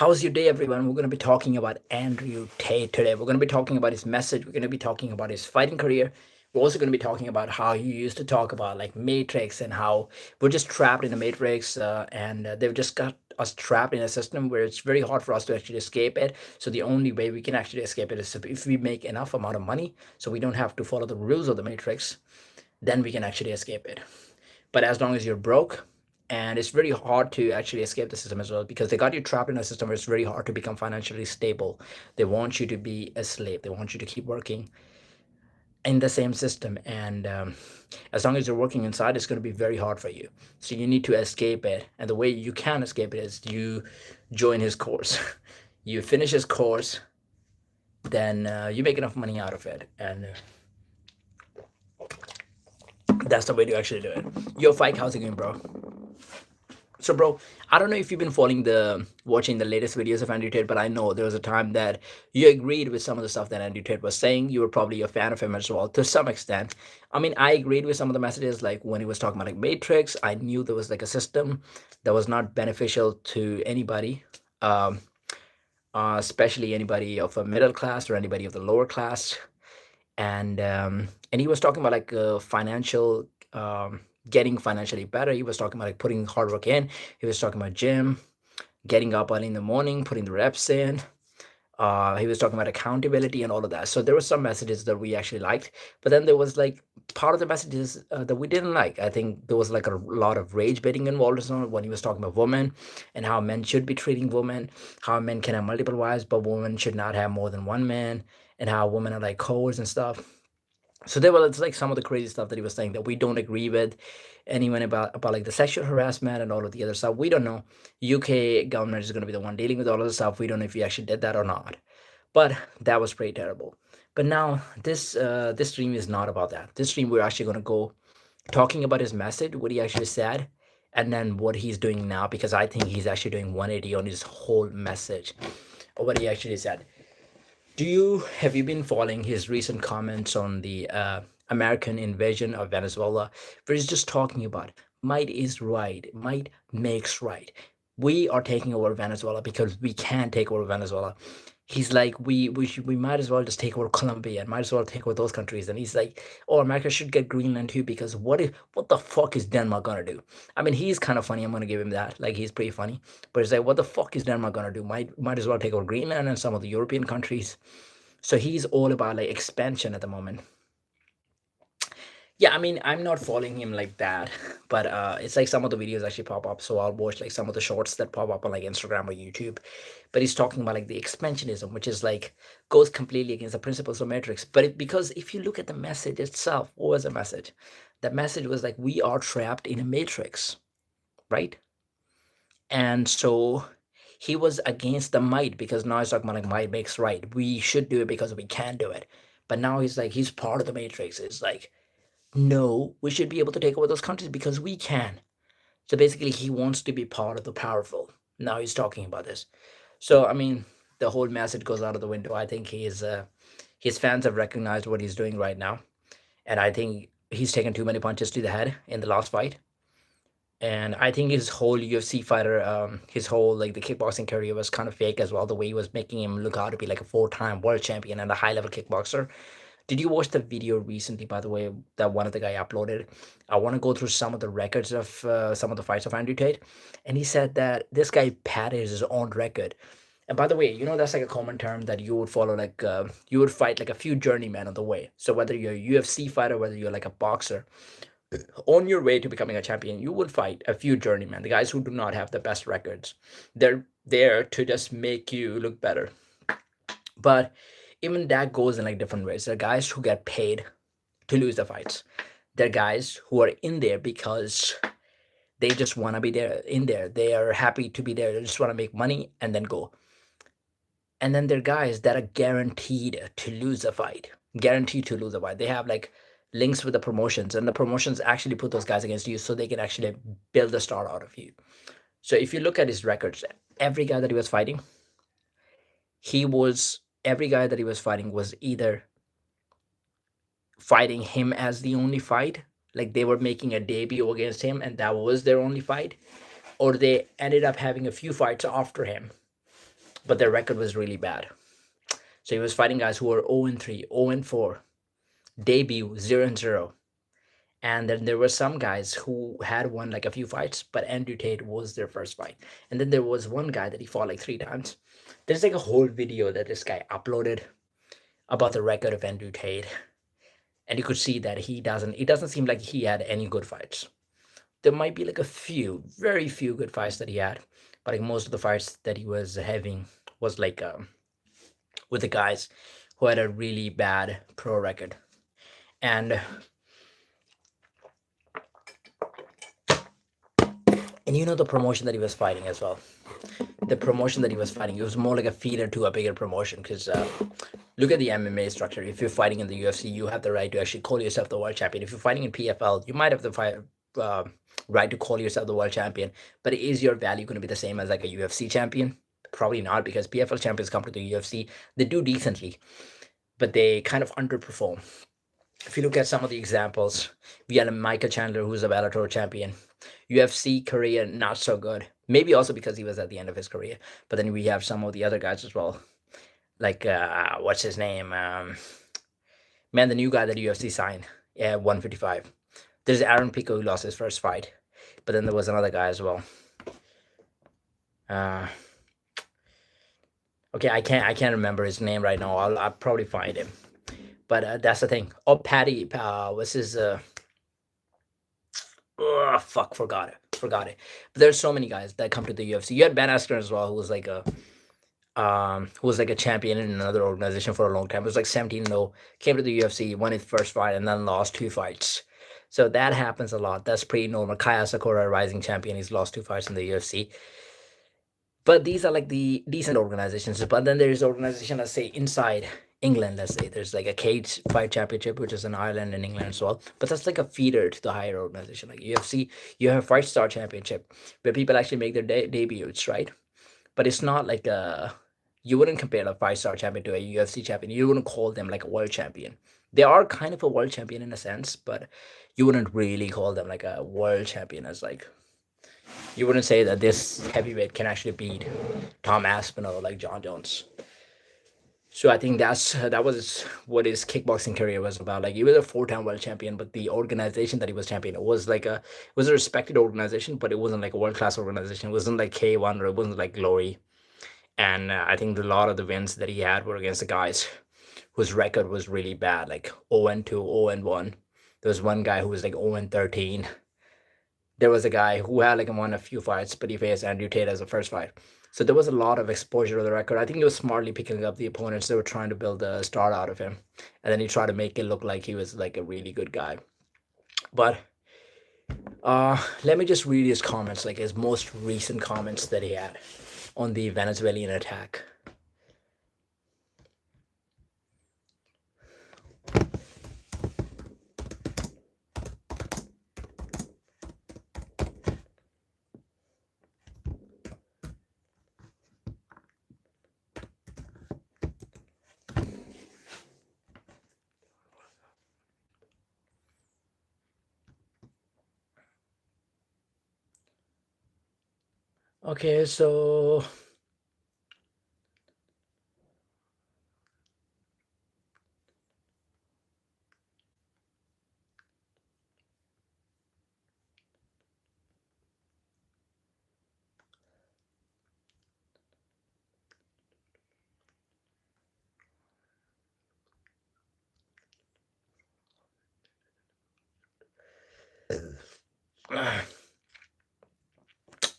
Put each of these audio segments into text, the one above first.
How's your day, everyone? We're going to be talking about Andrew Tate today. We're going to be talking about his message. We're going to be talking about his fighting career. We're also going to be talking about how he used to talk about like Matrix and how we're just trapped in the Matrix, and they've just got us trapped in a system where it's very hard for us to actually escape it. So the only way we can actually escape it is if we make enough amount of money, so we don't have to follow the rules of the Matrix. Then we can actually escape it. But as long as you're broke, and it's very hard to actually escape the system as well because they got you trapped in a system where it's very hard to become financially stable. They want you to be a slave. They want you to keep working in the same system, and as long as you're working inside, it's going to be very hard for you. So you need to escape it, and the way you can escape it is you join his course. You finish his course, then you make enough money out of it, and that's the way to actually do it. Yo, Fike, how's it going, bro? So, bro, I don't know if you've been following watching the latest videos of Andrew Tate, but I know there was a time that you agreed with some of the stuff that Andrew Tate was saying. You were probably a fan of him as well, to some extent. I mean, I agreed with some of the messages, like when he was talking about like Matrix. I knew there was like a system that was not beneficial to anybody, um, especially anybody of a middle class or anybody of the lower class. And he was talking about like financial getting financially better. He was talking about like putting hard work in. He was talking about gym, getting up early in the morning, putting the reps in. He was talking about accountability and all of that. So there were some messages that we actually liked, but then there was like part of the messages that we didn't like. I think there was like a lot of rage baiting involved as well when he was talking about women and how men should be treating women, how men can have multiple wives, but women should not have more than one man, and how women are like codes and stuff. So there was like some of the crazy stuff that he was saying that we don't agree with. Anyone about like the sexual harassment and all of the other stuff, we don't know. UK government is going to be the one dealing with all of the stuff. We don't know if he actually did that or not, but that was pretty terrible. But now this stream is not about that. This stream we're actually going to go talking about his message, what he actually said, and then what he's doing now, because I think he's actually doing 180 on his whole message of what he actually said. Have you been following his recent comments on the American invasion of Venezuela, where he's just talking about might is right, might makes right. We are taking over Venezuela because we can take over Venezuela. He's like, we might as well just take over Colombia and might as well take over those countries. And he's like, oh, America should get Greenland too, because what the fuck is Denmark gonna do? I mean, he's kind of funny. I'm gonna give him that. Like, he's pretty funny. But it's like, what the fuck is Denmark gonna do? Might as well take over Greenland and some of the European countries. So he's all about like expansion at the moment. Yeah, I mean, I'm not following him like that, but it's like some of the videos actually pop up, so I'll watch like some of the shorts that pop up on like Instagram or YouTube. But he's talking about like the expansionism, which is like goes completely against the principles of Matrix. Because if you look at the message itself, what was the message? The message was like we are trapped in a matrix, right? And so he was against the might, because now he's talking about like might makes right. We should do it because we can do it. But now he's like he's part of the matrix. It's like, no, we should be able to take over those countries because we can. So basically he wants to be part of the powerful. Now he's talking about this. So I mean, the whole message goes out of the window. I think his fans have recognized what he's doing right now. And I think he's taken too many punches to the head in the last fight. And I think his whole UFC fighter, his whole like the kickboxing career was kind of fake as well. The way he was making him look out to be like a four-time world champion and a high-level kickboxer. Did you watch the video recently, by the way, that one of the guy uploaded? I want to go through some of the records of some of the fights of Andrew Tate, and he said that this guy padded his own record. And by the way, that's like a common term that you would follow, like you would fight like a few journeymen on the way. So whether you're a UFC fighter, whether you're like a boxer, on your way to becoming a champion, you will fight a few journeymen, the guys who do not have the best records. They're there to just make you look better. But even that goes in like different ways. There are guys who get paid to lose the fights. There are guys who are in there because they just want to be there in there. They are happy to be there. They just want to make money and then go. And then there are guys that are guaranteed to lose a fight. Guaranteed to lose a fight. They have like links with the promotions, and the promotions actually put those guys against you so they can actually build a star out of you. So if you look at his records, every guy that he was fighting, every guy that he was fighting was either fighting him as the only fight, like they were making a debut against him and that was their only fight, or they ended up having a few fights after him but their record was really bad. So he was fighting guys who were 0-3, 0-4, debut 0-0. And then there were some guys who had won like a few fights, but Andrew Tate was their first fight. And then there was one guy that he fought like 3 times. There's like a whole video that this guy uploaded about the record of Andrew Tate, and you could see that it doesn't seem like he had any good fights. There might be like a few, very few good fights that he had, but like most of the fights that he was having was like with the guys who had a really bad pro record. And you know the promotion that he was fighting as well. The promotion that he was fighting, it was more like a feeder to a bigger promotion. Because look at the MMA structure. If you're fighting in the UFC, you have the right to actually call yourself the world champion. If you're fighting in PFL, you might have the uh, right to call yourself the world champion. But is your value going to be the same as like a UFC champion? Probably not, because PFL champions come to the UFC, they do decently, but they kind of underperform. If you look at some of the examples, we had a Michael Chandler who's a Bellator champion. UFC career not so good. Maybe also because he was at the end of his career. But then we have some of the other guys as well. Like what's his name? Man, the new guy that UFC signed, 155. There's Aaron Pico who lost his first fight, but then there was another guy as well. Uh, okay, I can't remember his name right now. I'll probably find him. But that's the thing. Oh, Patty, what's his? Oh, fuck, forgot it. But there's so many guys that come to the UFC. You had Ben Askren as well, who was like a champion in another organization for a long time. It was like 17-0, came to the UFC, won his first fight, and then lost 2 fights. So that happens a lot. That's pretty normal. Kaya Sakura, a rising champion, he's lost 2 fights in the UFC. But these are like the decent organizations. But then there's organization, let's say inside England, let's say there's like a cage fight championship, which is in Ireland and England as well. But that's like a feeder to the higher organization. Like UFC, you have Fight Star Championship, where people actually make their debuts, right? But it's not like you wouldn't compare a 5-star champion to a UFC champion. You wouldn't call them like a world champion. They are kind of a world champion in a sense, but you wouldn't really call them like a world champion. As like, you wouldn't say that this heavyweight can actually beat Tom Aspinall or like John Jones. So I think that was what his kickboxing career was about. Like, he was a 4-time world champion, but the organization that he was champion was like was a respected organization, but it wasn't like a world class organization. It wasn't like K1, or it wasn't like Glory. And I think a lot of the wins that he had were against the guys whose record was really bad, like 0-2, 0-1. There was one guy who was like 0-13. There was a guy who had like won a few fights, but he faced Andrew Tate as a first fight. So there was a lot of exposure to the record. I think he was smartly picking up the opponents. They were trying to build a star out of him, and then he tried to make it look like he was like a really good guy. But let me just read his comments, like his most recent comments that he had on the Venezuelan attack. Okay, so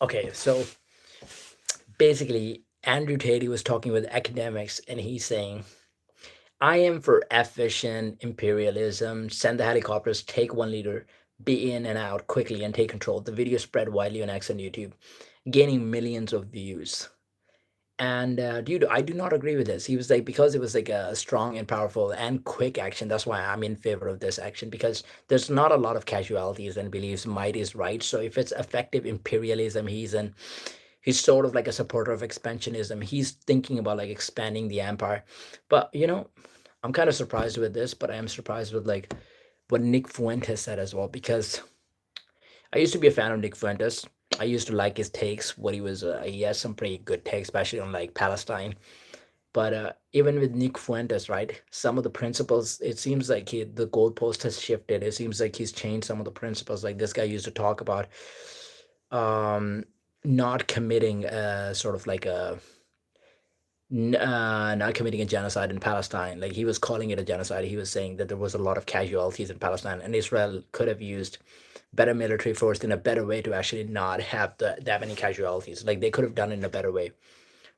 okay, so basically Andrew Tate was talking with academics, and he's saying, I am for efficient imperialism. Send the helicopters, take 1 leader, be in and out quickly, and take control. The video spread widely on X and YouTube, gaining millions of views. And dude, I do not agree with this. He was like, because it was like a strong and powerful and quick action. That's why I'm in favor of this action, because there's not a lot of casualties and believes might is right. So if it's effective imperialism, he's sort of like a supporter of expansionism. He's thinking about like expanding the empire. But I'm kind of surprised with this, but I am surprised with like what Nick Fuentes said as well, because I used to be a fan of Nick Fuentes. I used to like his takes. What he has some pretty good takes, especially on like Palestine. But even with Nick Fuentes, right? Some of the principles, it seems like the goalpost has shifted. It seems like he's changed some of the principles. Like this guy used to talk about um, not committing sort of like not committing a genocide in Palestine. Like he was calling it a genocide. He was saying that there was a lot of casualties in Palestine, and Israel could have used better military force in a better way to actually not have that many casualties. Like they could have done it in a better way.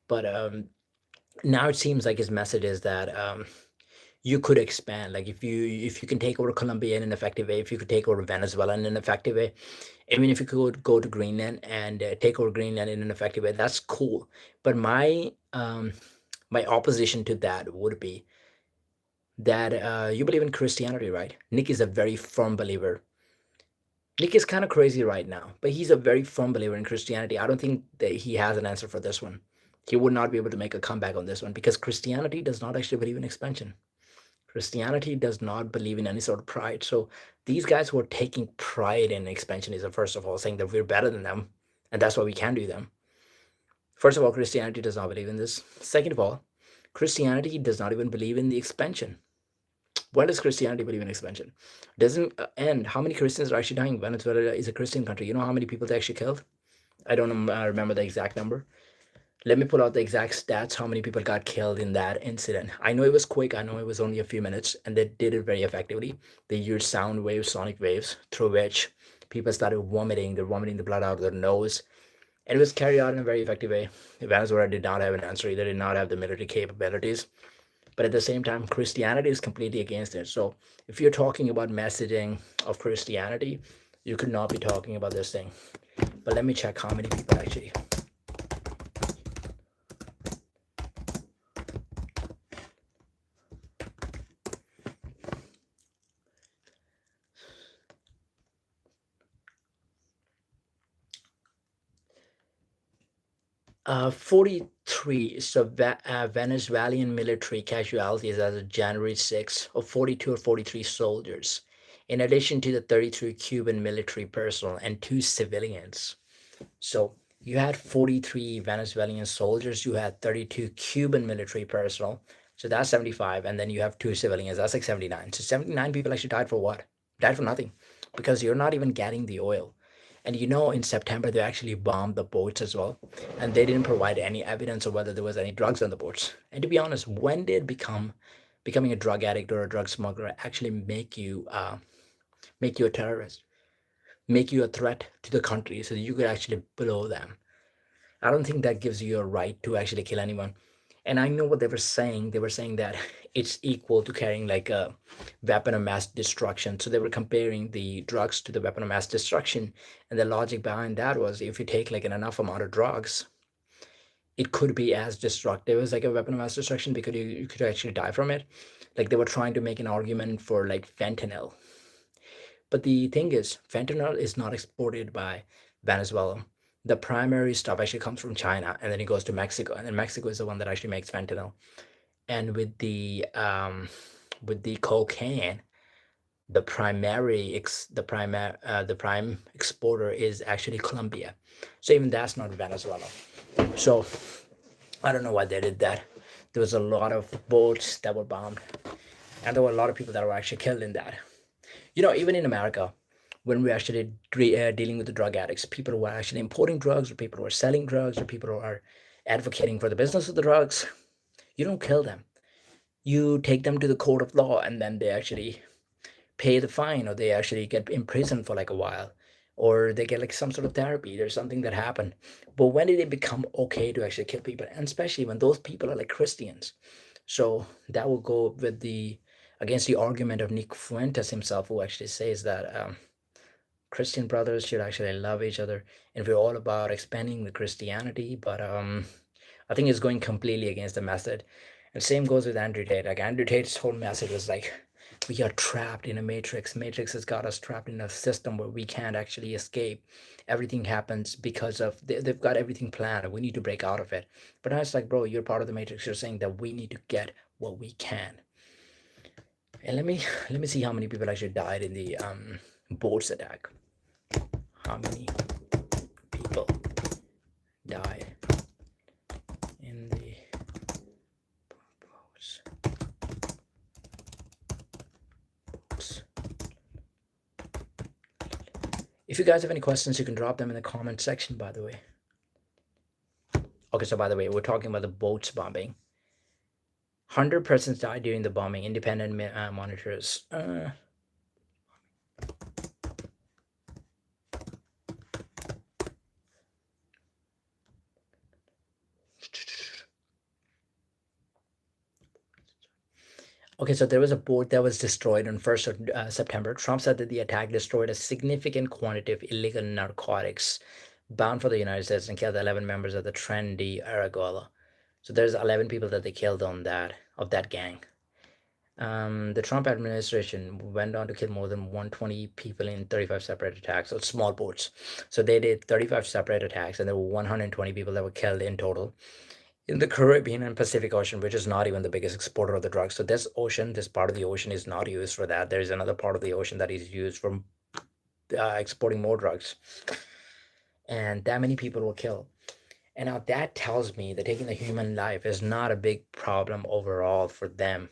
But now it seems like his message is that you could expand. Like if you can take over Colombia in an effective way, if you could take over Venezuela in an effective way, even if you could go to Greenland and take over Greenland in an effective way, that's cool. But my opposition to that would be that you believe in Christianity, right? Nick is a very firm believer. Nick is kind of crazy right now, but he's a very firm believer in Christianity. I don't think that he has an answer for this one. He would not be able to make a comeback on this one because Christianity does not actually believe in expansion. Christianity does not believe in any sort of pride. So these guys who are taking pride in expansionism, first of all, saying that we're better than them, and that's why we can do them. First of all, Christianity does not believe in this. Second of all, Christianity does not even believe in the expansion. When does Christianity believe in expansion? Doesn't end. How many Christians are actually dying? Venezuela is a Christian country. You know how many people they actually killed? I don't remember the exact number. Let me pull out the exact stats, how many people got killed in that incident. I know it was quick. I know it was only a few minutes, and they did it very effectively. They used sound waves, sonic waves, through which people started vomiting. They're vomiting the blood out of their nose. And it was carried out in a very effective way. Venezuela did not have an answer. They did not have the military capabilities. But at the same time, Christianity is completely against it. So if you're talking about messaging of Christianity, you could not be talking about this thing. But let me check how many people actually. 43. So Venezuelan military casualties as of January 6 of 42 or 43 soldiers, in addition to the 33 Cuban military personnel and 2 civilians. So you had 43 Venezuelan soldiers, you had 32 Cuban military personnel. So that's 75. And then you have 2 civilians. That's like 79. So 79 people actually died for what? Died for nothing because you're not even getting the oil. And in September, they actually bombed the boats as well. And they didn't provide any evidence of whether there was any drugs on the boats. And to be honest, when did becoming a drug addict or a drug smuggler actually make you a terrorist, make you a threat to the country so that you could actually blow them? I don't think that gives you a right to actually kill anyone. And I know what they were saying. They were saying that it's equal to carrying like a weapon of mass destruction. So they were comparing the drugs to the weapon of mass destruction. And the logic behind that was if you take like an enough amount of drugs, it could be as destructive as like a weapon of mass destruction because you could actually die from it. Like they were trying to make an argument for like fentanyl. But the thing is, fentanyl is not exported by Venezuela. The primary stuff actually comes from China, and then it goes to Mexico, and then Mexico is the one that actually makes fentanyl. And with the cocaine, the prime exporter is actually Colombia. So even that's not Venezuela. So I don't know why they did that. There was a lot of boats that were bombed, and there were a lot of people that were actually killed in that. Even in America, when we're actually dealing with the drug addicts, people who are actually importing drugs, or people who are selling drugs, or people who are advocating for the business of the drugs, you don't kill them. You take them to the court of law, and then they actually pay the fine, or they actually get imprisoned for like a while, or they get like some sort of therapy. There's something that happened. But when did it become okay to actually kill people? And especially when those people are like Christians. So that will go with the against the argument of Nick Fuentes himself, who actually says that Christian brothers should actually love each other, and we're all about expanding the Christianity. But I think it's going completely against the method. And same goes with Andrew Tate. Like Andrew Tate's whole message was like, we are trapped in a matrix. Matrix has got us trapped in a system where we can't actually escape. Everything happens because of they've got everything planned, and we need to break out of it. But now it's like, bro, you're part of the matrix. You're saying that we need to get what we can. And let me see how many people actually died in the boats attack. How many people died in the boats. If you guys have any questions, you can drop them in the comment section, by the way. Okay, so by the way, we're talking about the boats bombing. 100 persons died during the bombing, independent monitors. Okay, so there was a boat that was destroyed on 1st of September. Trump said that the attack destroyed a significant quantity of illegal narcotics bound for the United States and killed 11 members of the Trendy Aragola. So there's 11 people that they killed on that gang. The Trump administration went on to kill more than 120 people in 35 separate attacks, so small boats. So they did 35 separate attacks, and there were 120 people that were killed in total in the Caribbean and Pacific Ocean, which is not even the biggest exporter of the drugs. So this part of the ocean is not used for that. There's another part of the ocean that is used for exporting more drugs. And that many people were killed. And now that tells me that taking the human life is not a big problem overall for them.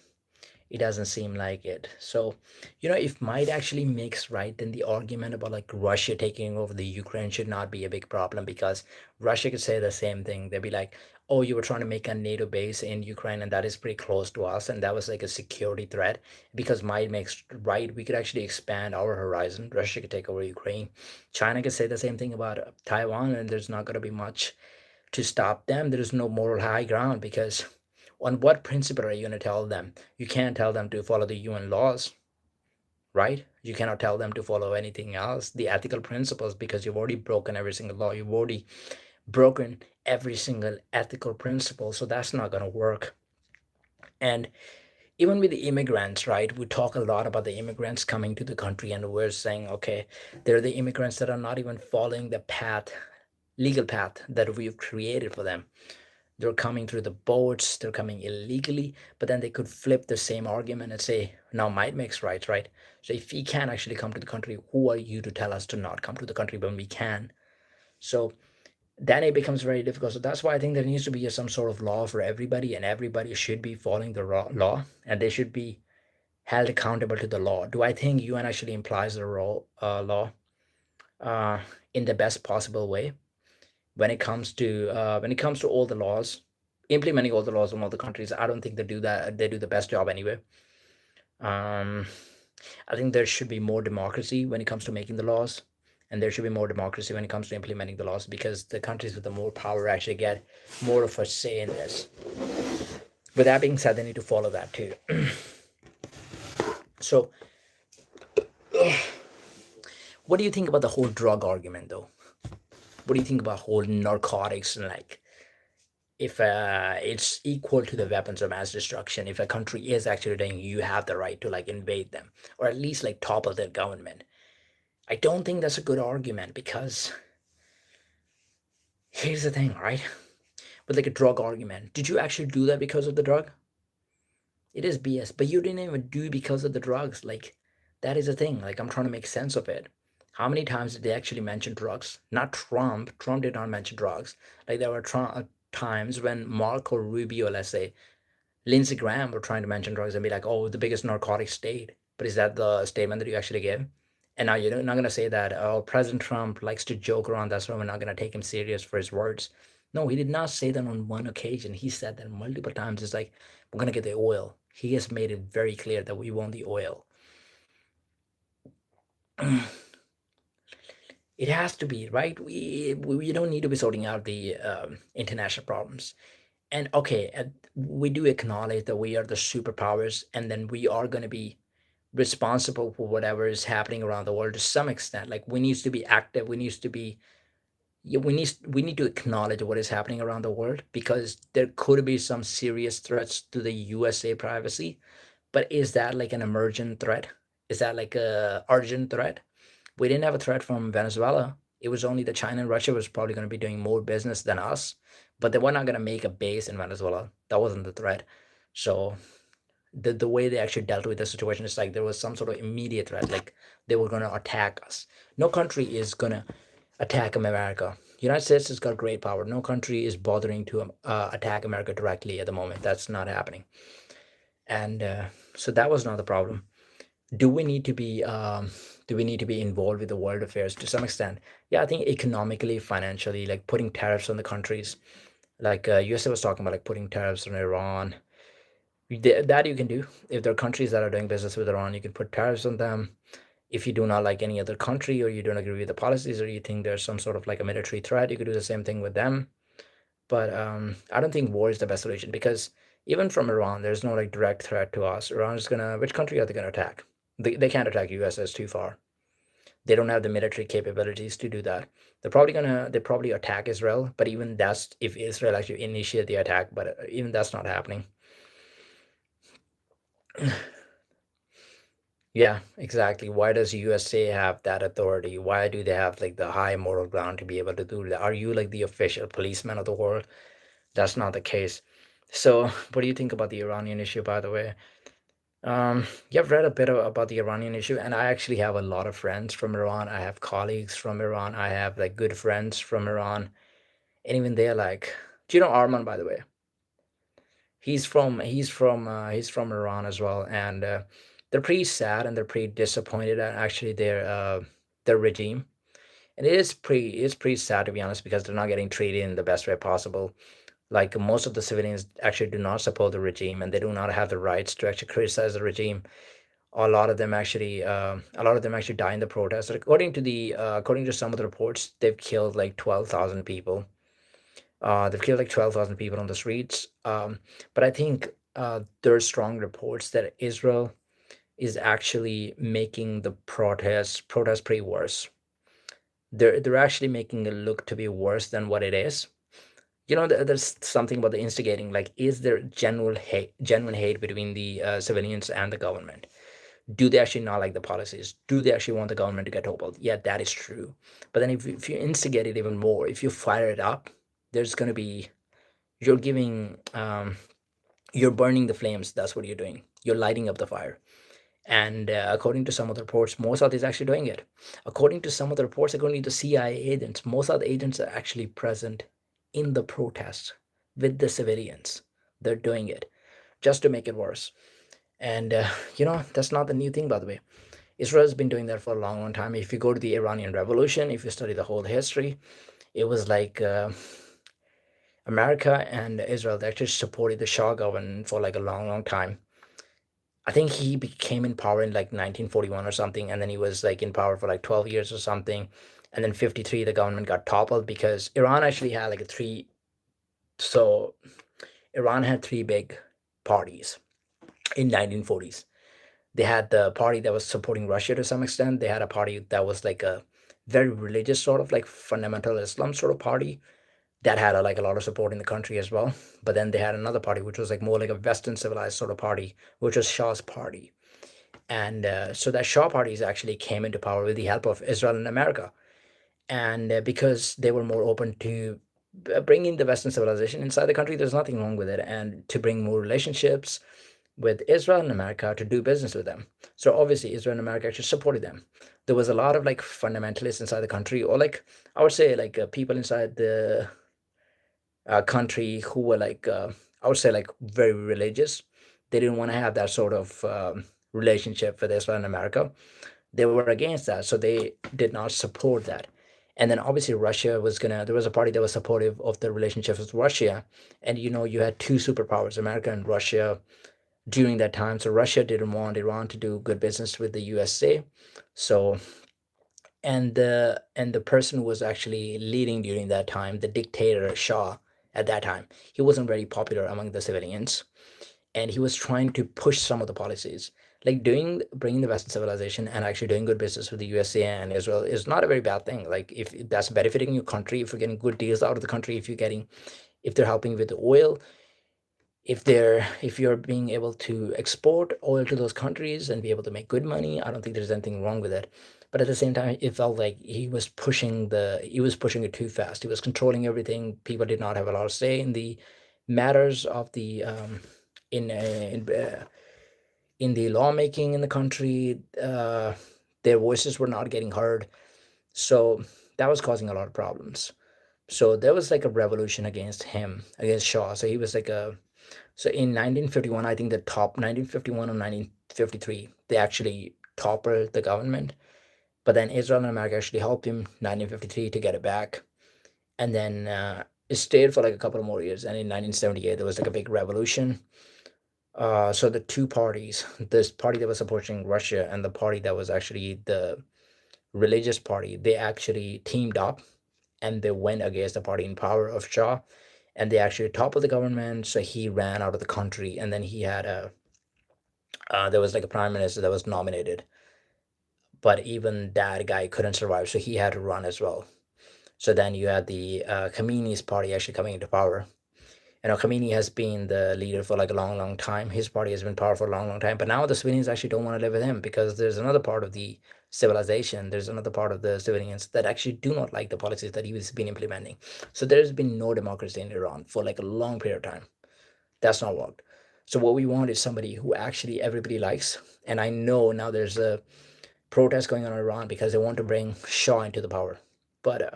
It doesn't seem like it. So, if might actually makes right, then the argument about like Russia taking over the Ukraine should not be a big problem, because Russia could say the same thing. They'd be like, oh, you were trying to make a NATO base in Ukraine, and that is pretty close to us, and that was like a security threat. Because might makes right, we could actually expand our horizon. Russia could take over Ukraine. China could say the same thing about Taiwan, and there's not going to be much to stop them. There is no moral high ground, because on what principle are you going to tell them? You can't tell them to follow the UN laws, right? You cannot tell them to follow anything else, the ethical principles, because you've already broken every single law. You've already broken every single ethical principle. So that's not going to work. And even with the immigrants, right? We talk a lot about the immigrants coming to the country, and we're saying, okay, they're the immigrants that are not even following the legal path that we've created for them. They're coming through the boats, they're coming illegally, but then they could flip the same argument and say, now might makes right? So if we can actually come to the country, who are you to tell us to not come to the country when we can? So then it becomes very difficult. So that's why I think there needs to be some sort of law for everybody, and everybody should be following the law, and they should be held accountable to the law. Do I think UN actually implies the law uh, in the best possible way? When it comes to all the laws, implementing all the laws in all the countries, I don't think they do that. They do the best job anyway. um I think there should be more democracy when it comes to making the laws, and there should be more democracy when it comes to implementing the laws, because the countries with the more power actually get more of a say in this. With that being said, they need to follow that too. So what do you think about the whole drug argument, though? What do you think about whole narcotics, and like, if it's equal to the weapons of mass destruction? If a country is actually saying you have the right to like invade them, or at least like topple their government, I don't think that's a good argument, because here's the thing, right? With like a drug argument, did you actually do that because of the drug? It is BS, but you didn't even do it because of the drugs. Like, that is the thing. Like, I'm trying to make sense of it. How many times did they actually mention drugs? Not Trump. Trump did not mention drugs. Like, there were times when Marco Rubio, let's say, Lindsey Graham were trying to mention drugs and be like, oh, the biggest narcotic state. But is that the statement that you actually give? And now you're not going to say that, oh, President Trump likes to joke around. That's why we're not going to take him serious for his words. No, he did not say that on one occasion. He said that multiple times. It's like, we're going to get the oil. He has made it very clear that we want the oil. It has to be, right? We don't need to be sorting out the international problems. And okay, we do acknowledge that we are the superpowers, and then we are going to be responsible for whatever is happening around the world to some extent. Like, we need to be active. We need to be, yeah, we need to acknowledge what is happening around the world, because there could be some serious threats to the USA privacy. But is that like an emergent threat? Is that like a urgent threat? We didn't have a threat from Venezuela. It was only that China and Russia was probably going to be doing more business than us, but they were not going to make a base in Venezuela. That wasn't the threat. So the way they actually dealt with the situation is like there was some sort of immediate threat, like they were going to attack us. No country is going to attack America. United States has got great power. No country is bothering to attack America directly at the moment. That's not happening. And so that was not the problem. Do we need to be do we need to be involved with the world affairs to some extent? Yeah, I think economically, financially, like putting tariffs on the countries, like USA was talking about like putting tariffs on Iran. That you can do. If there are countries that are doing business with Iran, you can put tariffs on them. If you do not like any other country, or you don't agree with the policies, or you think there's some sort of like a military threat, you could do the same thing with them. But I don't think war is the best solution, because even from Iran, there's no like direct threat to us. Iran is gonna, which country are they gonna attack? They can't attack US, it's too far. They don't have the military capabilities to do that. They probably attack Israel, but even that's if Israel actually initiate the attack, but even that's not happening. Yeah, exactly. Why does USA have that authority? Why do they have like the high moral ground to be able to do that? Are you like the official policeman of the world? That's not the case. So, what do you think about the Iranian issue, by the way? Yeah, I've read a bit about the Iranian issue, and I actually have a lot of friends from Iran. I have colleagues from Iran. I have like good friends from Iran, and even they're like, do you know Arman, by the way? He's from Iran as well, and they're pretty sad and they're pretty disappointed at actually their regime. And it's pretty sad, to be honest, because they're not getting treated in the best way possible. Like most of the civilians actually do not support the regime, and they do not have the rights to actually criticize the regime. A lot of them actually die in the protest. According to some of the reports, they've killed like 12,000 people. They've killed like 12,000 people on the streets. But I think there are strong reports that Israel is actually making the protests pretty worse. They're actually making it look to be worse than what it is. There's something about the instigating. Like, is there genuine hate between the civilians and the government? Do they actually not like the policies? Do they actually want the government to get toppled? Yeah, that is true. But then if you instigate it even more, if you fire it up, there's going to be you're giving you're burning the flames. That's what you're doing. You're lighting up the fire. And according to some of the reports, Mossad is actually doing it. According to some of the reports, according to CIA agents, Mossad agents are actually present in the protests with the civilians. They're doing it just to make it worse. And that's not the new thing, by the way. Israel has been doing that for a long, long time. If you go to the Iranian Revolution, if you study the whole history, it was like America and Israel, they actually supported the Shah government for like a long, long time. I think he became in power in like 1941 or something, and then he was like in power for like 12 years or something. And then 53, the government got toppled because Iran actually had like a three. So Iran had three big parties in 1940s. They had the party that was supporting Russia to some extent. They had a party that was like a very religious sort of like fundamental Islam sort of party that had like a lot of support in the country as well. But then they had another party which was like more like a Western civilized sort of party, which was Shah's party. And so that Shah parties actually came into power with the help of Israel and America. And because they were more open to bringing the Western civilization inside the country, there's nothing wrong with it. And to bring more relationships with Israel and America to do business with them. So obviously, Israel and America actually supported them. There was a lot of like fundamentalists inside the country, or like I would say like people inside the country who were like I would say like very religious. They didn't want to have that sort of relationship with Israel and America. They were against that, so they did not support that. And then obviously Russia was gonna. There was a party that was supportive of the relationship with Russia, and you had two superpowers, America and Russia, during that time. So Russia didn't want Iran to do good business with the USA. So and the person who was actually leading during that time, the dictator Shah at that time, he wasn't very popular among the civilians, and he was trying to push some of the policies. Like bringing the Western civilization and actually doing good business with the USA and Israel is not a very bad thing. Like if that's benefiting your country, if you're getting good deals out of the country, if they're helping with the oil, if you're being able to export oil to those countries and be able to make good money, I don't think there's anything wrong with it. But at the same time, it felt like he was pushing it too fast. He was controlling everything. People did not have a lot of say in the matters of the in in the lawmaking in the country. Their voices were not getting heard, so that was causing a lot of problems. So there was like a revolution against him, against Shah. So he was like a so in 1951, I think the top 1951 or 1953, they actually toppled the government. But then Israel and America actually helped him 1953 to get it back. And then it stayed for like a couple of more years. And in 1978, there was like a big revolution. So the two parties, this party that was supporting Russia and the party that was actually the religious party, they actually teamed up and they went against the party in power of Shah, and they actually toppled the government. So he ran out of the country, and then he had a there was like a prime minister that was nominated, but even that guy couldn't survive, so he had to run as well. So then you had the Khomeini's party actually coming into power. Khomeini has been the leader for like a long, long time. His party has been power for a long, long time. But now the civilians actually don't want to live with him because there's another part of the civilization, there's another part of the civilians that actually do not like the policies that he's been implementing. So there's been no democracy in Iran for like a long period of time. That's not worked. So what we want is somebody who actually everybody likes. And I know now there's a protest going on in Iran because they want to bring Shah into the power. But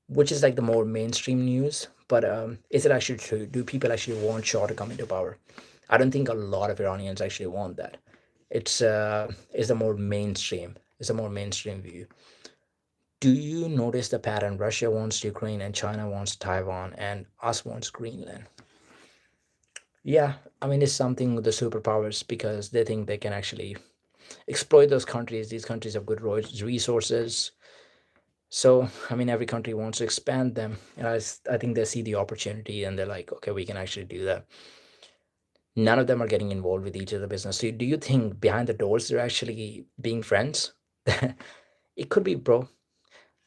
which is like the more mainstream news. But is it actually true? Do people actually want Shah to come into power? I don't think a lot of Iranians actually want that. It's a more mainstream. It's a more mainstream view. Do you notice the pattern? Russia wants Ukraine and China wants Taiwan and us wants Greenland. Yeah, I mean it's something with the superpowers because they think they can actually exploit those countries. These countries have good resources. So, I mean, every country wants to expand them. And I think they see the opportunity and they're like, okay, we can actually do that. None of them are getting involved with each other business. So, do you think behind the doors they're actually being friends? It could be, bro.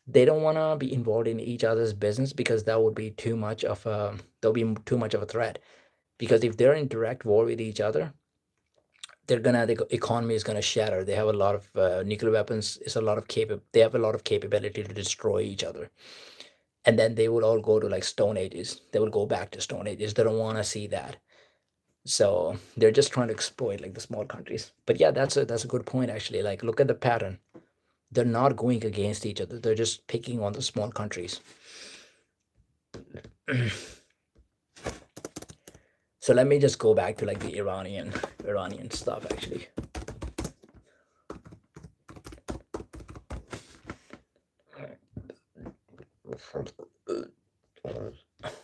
They don't want to be involved in each other's business because that would be too much of a, there'll be too much of a threat. Because if they're in direct war with each other, the economy is gonna shatter. They have a lot of nuclear weapons. It's a lot of they have a lot of capability to destroy each other, and then they would all go to like stone ages. They will go back to stone ages. They don't want to see that, so they're just trying to exploit like the small countries. But yeah, that's a good point actually. Like look at the pattern. They're not going against each other. They're just picking on the small countries. So let me just go back to like the Iranian stuff actually.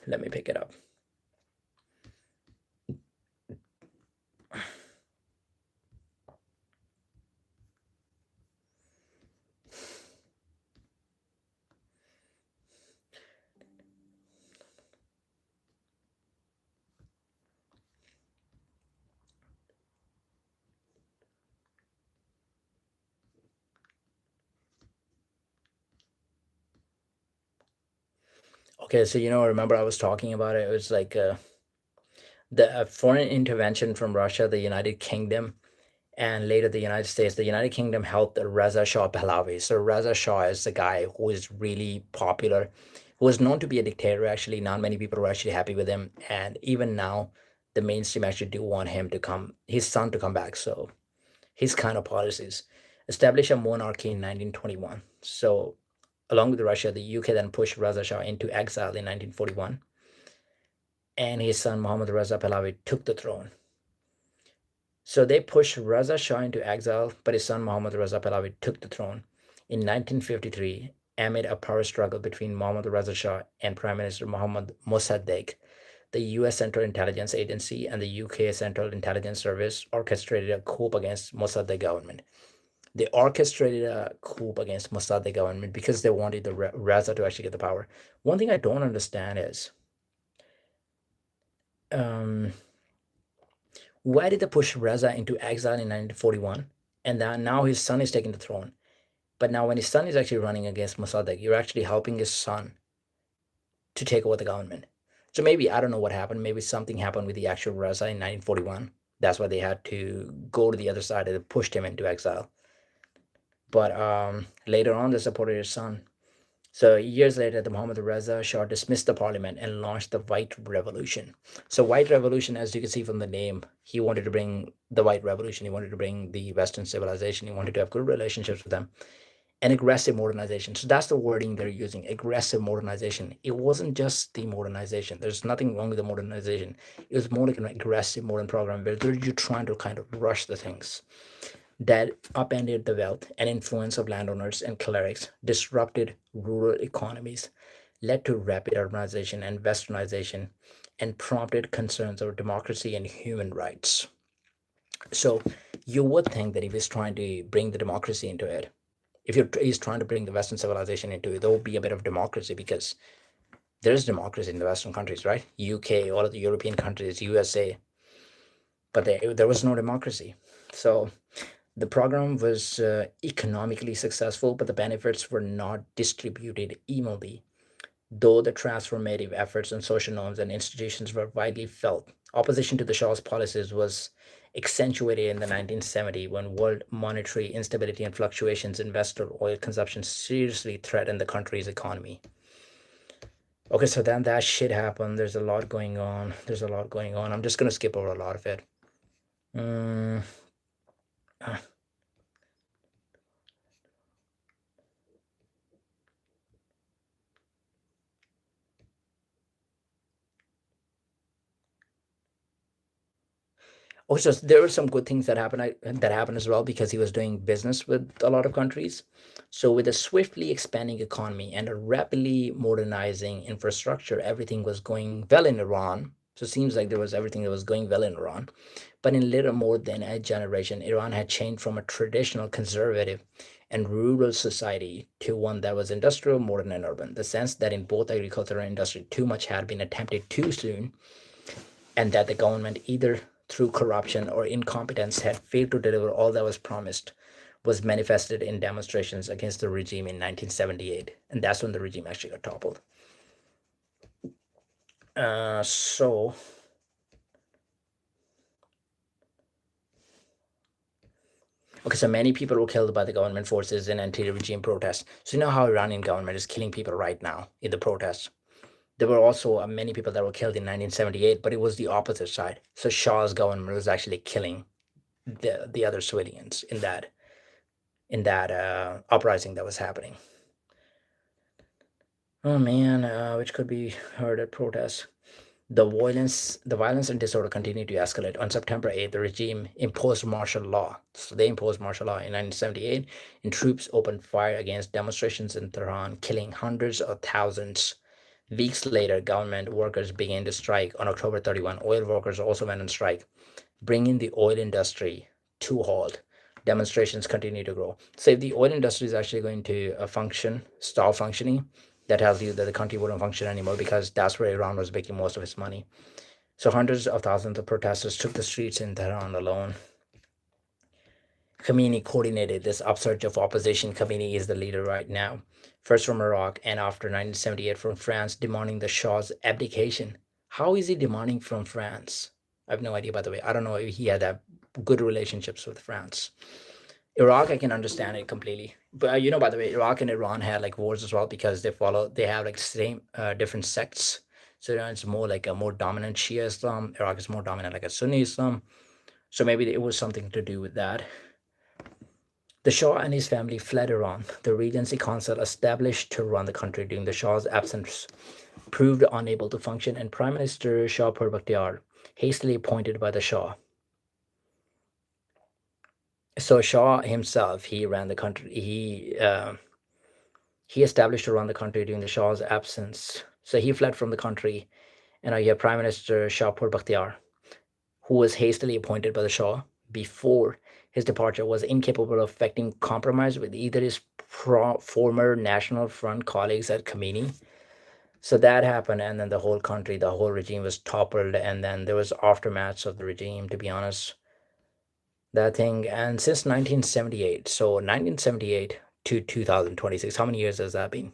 Let me pick it up. Okay, so remember I was talking about it. It was like the foreign intervention from Russia, the United Kingdom, and later the United States. The United Kingdom helped Reza Shah Pahlavi. So Reza Shah is the guy who is really popular, who was known to be a dictator. Actually, not many people were actually happy with him, and even now, the mainstream actually do want him to come, his son to come back. So his kind of policies establish a monarchy in 1921. So along with Russia, the UK then pushed Reza Shah into exile in 1941, and his son Mohammad Reza Pahlavi took the throne. So they pushed Reza Shah into exile, but his son Mohammad Reza Pahlavi took the throne. In 1953, amid a power struggle between Mohammad Reza Shah and Prime Minister Mohammad Mossadegh, the US Central Intelligence Agency and the UK Central Intelligence Service orchestrated a coup against Mossadegh government. They orchestrated a coup against Mossadegh government because they wanted the Reza to actually get the power. One thing I don't understand is um, why did they push Reza into exile in 1941? And then now his son is taking the throne. But now, when his son is actually running against Mossadegh, you're actually helping his son to take over the government. So maybe, I don't know what happened. Maybe something happened with the actual Reza in 1941. That's why they had to go to the other side and pushed him into exile. But later on, they supported his son. So years later, the Mohammad Reza Shah dismissed the parliament and launched the White Revolution. So White Revolution, as you can see from the name, he wanted to bring the White Revolution. He wanted to bring the Western civilization. He wanted to have good relationships with them. and aggressive modernization. So that's the wording they're using, aggressive modernization. It wasn't just the modernization. There's nothing wrong with the modernization. It was more like an aggressive modern program where you're trying to kind of rush the things that upended the wealth and influence of landowners and clerics, disrupted rural economies, led to rapid urbanization and westernization, and prompted concerns over democracy and human rights. So you would think that if he's trying to bring the democracy into it, if he's trying to bring the Western civilization into it, there will be a bit of democracy because there's democracy in the Western countries, right? UK, all of the European countries, USA, but there was no democracy. So the program was economically successful, but the benefits were not distributed evenly. Though the transformative efforts on social norms and institutions were widely felt, opposition to the Shah's policies was accentuated in the 1970s when world monetary instability and fluctuations in Western oil consumption seriously threatened the country's economy. Okay, so then that shit happened. There's a lot going on. There's a lot going on. I'm just gonna skip over a lot of it. Mm, Also, there were some good things that happened as well because he was doing business with a lot of countries. So, with a swiftly expanding economy and a rapidly modernizing infrastructure, everything was going well in Iran. So, it seems like there was everything that was going well in Iran. But in little more than a generation, Iran had changed from a traditional conservative and rural society to one that was industrial, modern, and urban. The sense that in both agriculture and industry, too much had been attempted too soon, and that the government, either through corruption or incompetence, had failed to deliver all that was promised, was manifested in demonstrations against the regime in 1978. And that's when the regime actually got toppled. So, okay, so many people were killed by the government forces in anti regime protests. So, you know how Iranian government is killing people right now in the protests? There were also many people that were killed in 1978, but it was the opposite side. So Shah's government was actually killing the other civilians in that uprising that was happening. Oh man, which could be heard at protests. The violence and disorder continued to escalate. On September 8th, the regime imposed martial law. So they imposed martial law in 1978, and troops opened fire against demonstrations in Tehran, killing hundreds of thousands. Weeks later, government workers began to strike. On October 31, oil workers also went on strike, bringing the oil industry to a halt. Demonstrations continue to grow. So, if the oil industry is actually going to stop functioning, that tells you that the country wouldn't function anymore because that's where Iran was making most of its money. So, hundreds of thousands of protesters took the streets in Tehran alone. Khomeini coordinated this upsurge of opposition. Khomeini is the leader right now, first from Iraq and after 1978 from France, demanding the Shah's abdication. How is he demanding from France? I have no idea, by the way. I don't know if he had that good relationships with France. Iraq, I can understand it completely. But by the way, Iraq and Iran had like wars as well because they have like same different sects. So Iran's more like a more dominant Shia Islam. Iraq is more dominant like a Sunni Islam. So maybe it was something to do with that. The Shah and his family fled Iran. The Regency Council, established to run the country during the Shah's absence, proved unable to function, and Prime Minister Shahpur Bakhtiar, hastily appointed by the Shah. So Shah himself, he ran the country. He established to run the country during the Shah's absence. So he fled from the country, and now you have Prime Minister Shahpur Bakhtiar, who was hastily appointed by the Shah before his departure, was incapable of effecting compromise with either his former National Front colleagues at Khomeini. So that happened, and then the whole country, the whole regime was toppled, and then there was aftermaths of the regime, to be honest. That thing, and since 1978, so 1978 to 2026, how many years has that been?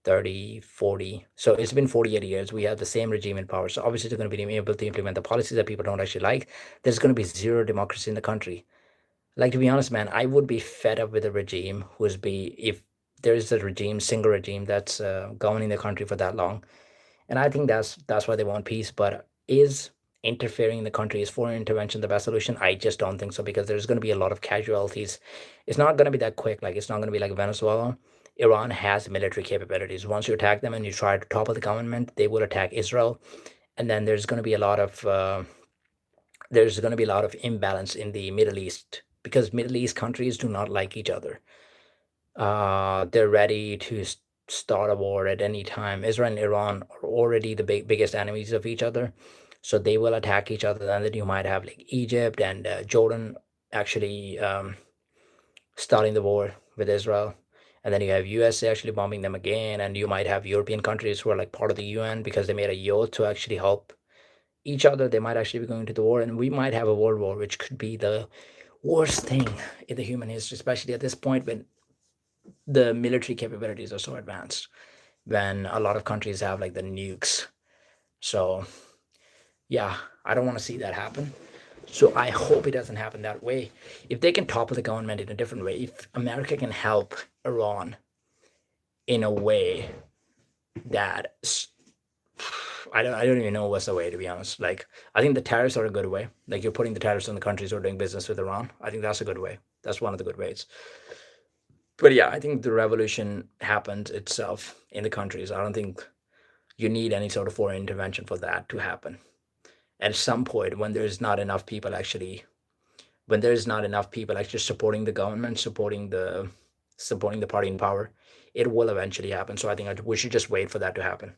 30, 40. So it's been 48 years. We have the same regime in power. So obviously they're going to be able to implement the policies that people don't actually like. There's going to be zero democracy in the country. Like, to be honest, man, I would be fed up with a regime if there is a regime, single regime that's governing the country for that long. And I think that's why they want peace. But is interfering in the country, is foreign intervention the best solution? I just don't think so, because there's going to be a lot of casualties. It's not going to be that quick. Like, it's not going to be like Venezuela. Iran has military capabilities. Once you attack them and you try to topple the government, they will attack Israel, and then there's going to be a lot of imbalance in the Middle East, because Middle East countries do not like each other. They're ready to start a war at any time. Israel and Iran are already the biggest enemies of each other, so they will attack each other. And then you might have like Egypt and Jordan actually starting the war with Israel, and then you have USA actually bombing them again, and you might have European countries who are like part of the UN because they made a oath to actually help each other. They might actually be going to the war, and we might have a world war, which could be the worst thing in the human history, especially at this point when the military capabilities are so advanced, when a lot of countries have like the nukes. So yeah, I don't want to see that happen. So I hope it doesn't happen that way. If they can topple the government in a different way, if America can help Iran in a way that I don't even know what's the way, to be honest. Like, I think the tariffs are a good way. Like, you're putting the tariffs on the countries who are doing business with Iran. I think that's a good way. That's one of the good ways. But yeah, I think the revolution happens itself in the countries. I don't think you need any sort of foreign intervention for that to happen. At some point, when there's not enough people actually supporting the government, supporting the party in power, it will eventually happen. So I think we should just wait for that to happen.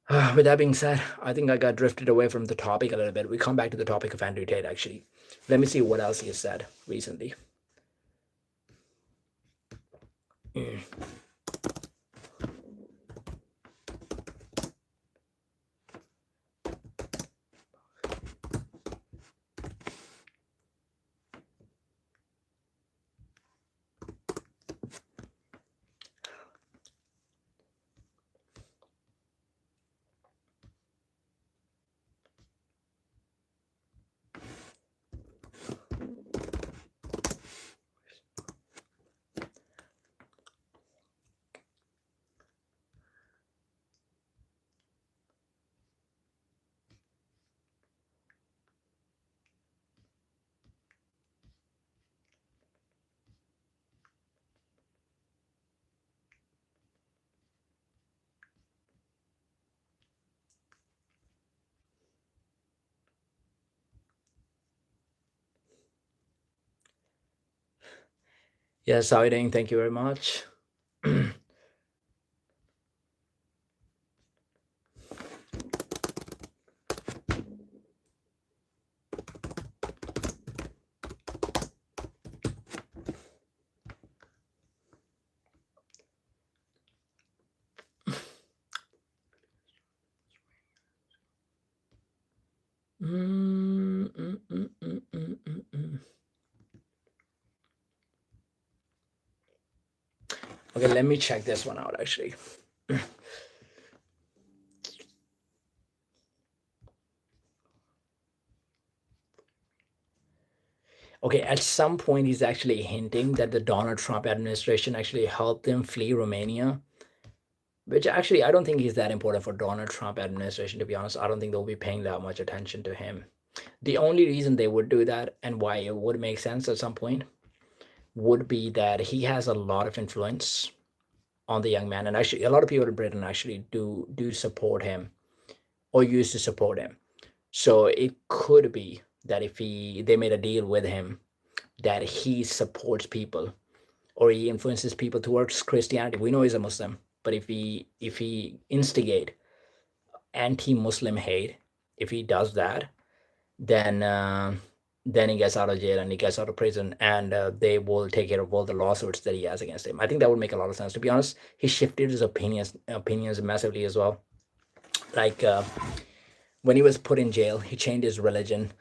With that being said, I think I got drifted away from the topic a little bit. We come back to the topic of Andrew Tate, actually. Let me see what else he has said recently. Mm. Yes, how are you doing? Thank you very much. Mm, mm, mm, mm, mm, mm, mm. Okay, let me check this one out actually. Okay, at some point, he's actually hinting that the Donald Trump administration actually helped him flee Romania, which actually I don't think is that important for Donald Trump administration, to be honest. I don't think they'll be paying that much attention to him. The only reason they would do that and why it would make sense at some point would be that he has a lot of influence on the young man, and actually a lot of people in Britain actually do support him or used to support him. So it could be that if they made a deal with him that he supports people or he influences people towards Christianity. We know he's a Muslim, but if he instigate anti-Muslim hate, if he does that, then then he gets out of jail and he gets out of prison, and they will take care of all the lawsuits that he has against him. I think that would make a lot of sense. To be honest, he shifted his opinions massively as well. Like when he was put in jail, he changed his religion.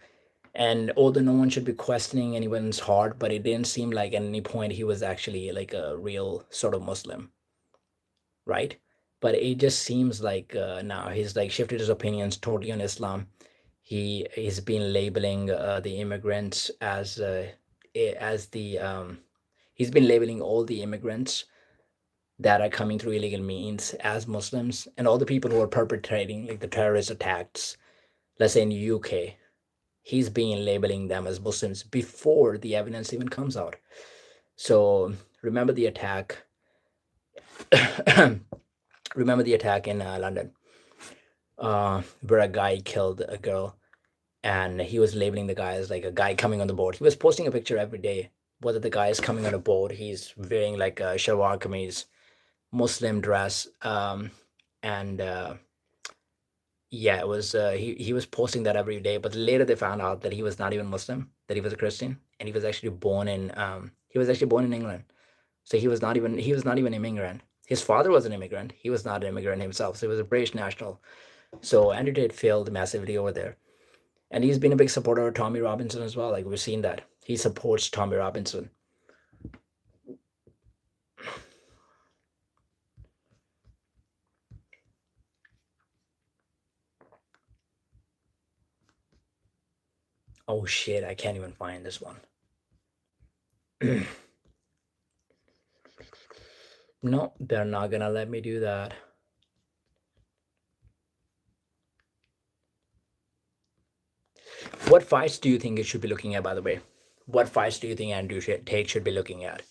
And although no one should be questioning anyone's heart, but it didn't seem like at any point he was actually like a real sort of Muslim, right? But it just seems like now he's like shifted his opinions totally on Islam. He's been labeling the immigrants as the he's been labeling all the immigrants that are coming through illegal means as Muslims, and all the people who are perpetrating like the terrorist attacks let's say in UK, he's being labeling them as Muslims before the evidence even comes out. So remember the attack. Remember the attack in London, where a guy killed a girl, and he was labeling the guy as like a guy coming on the boat. He was posting a picture every day. Whether the guy is coming on a boat, he's wearing like a shalwar kameez, Muslim dress, and yeah, it was he was posting that every day. But later they found out that he was not even Muslim, that he was a Christian, and he was actually born in England. So he was not even an immigrant. His father was an immigrant. He was not an immigrant himself. So he was a British national. So Andrew Tate failed massively over there, and he's been a big supporter of Tommy Robinson as well. Like we've seen that he supports Tommy Robinson. Oh shit! I can't even find this one. No, they're not gonna let me do that. What fights do you think it should be looking at, by the way? What fights do you think Andrew Tate should be looking at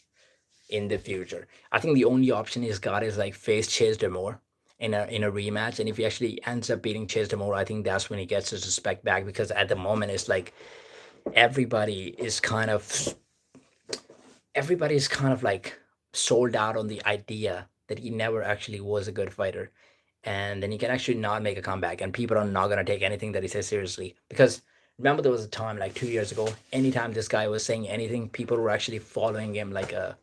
in the future? I think the only option he's got is like face Chase Demore in a rematch. And if he actually ends up beating Chase Demore, I think that's when he gets his respect back, because at the moment it's like everybody is kind of like sold out on the idea that he never actually was a good fighter, and then he can actually not make a comeback, and people are not going to take anything that he says seriously. Because remember, there was a time like 2 years ago, anytime this guy was saying anything, people were actually following him like a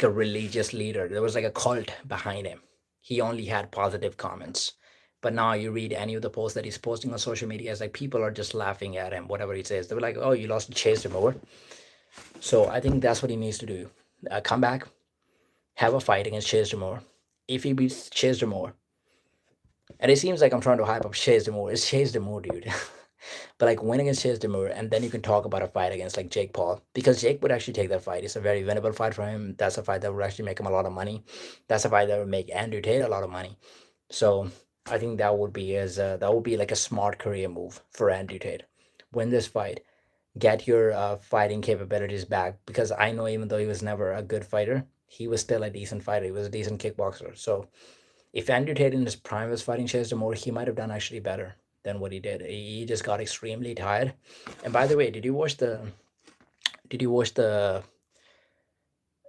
religious leader. There was like a cult behind him. He only had positive comments. But now you read any of the posts that he's posting on social media, it's like people are just laughing at him, whatever he says. They were like, oh, you lost to Chase him over. So I think that's what he needs to do. Come back, have a fight against Chase Demore. If he beats Chase Demore, and it seems like I'm trying to hype up Chase Demore. It's Chase Demore, dude. But like win against Chase Demore, and then you can talk about a fight against like Jake Paul, because Jake would actually take that fight. It's a very winnable fight for him. That's a fight that would actually make him a lot of money. That's a fight that would make Andrew Tate a lot of money. So I think that would be like a smart career move for Andrew Tate. Win this fight, get your fighting capabilities back, because I know even though he was never a good fighter, he was still a decent fighter. He was a decent kickboxer. So if Andrew Tate in his prime was fighting Chase Demore, he might have done actually better than what he did. He just got extremely tired. And by the way, did you watch the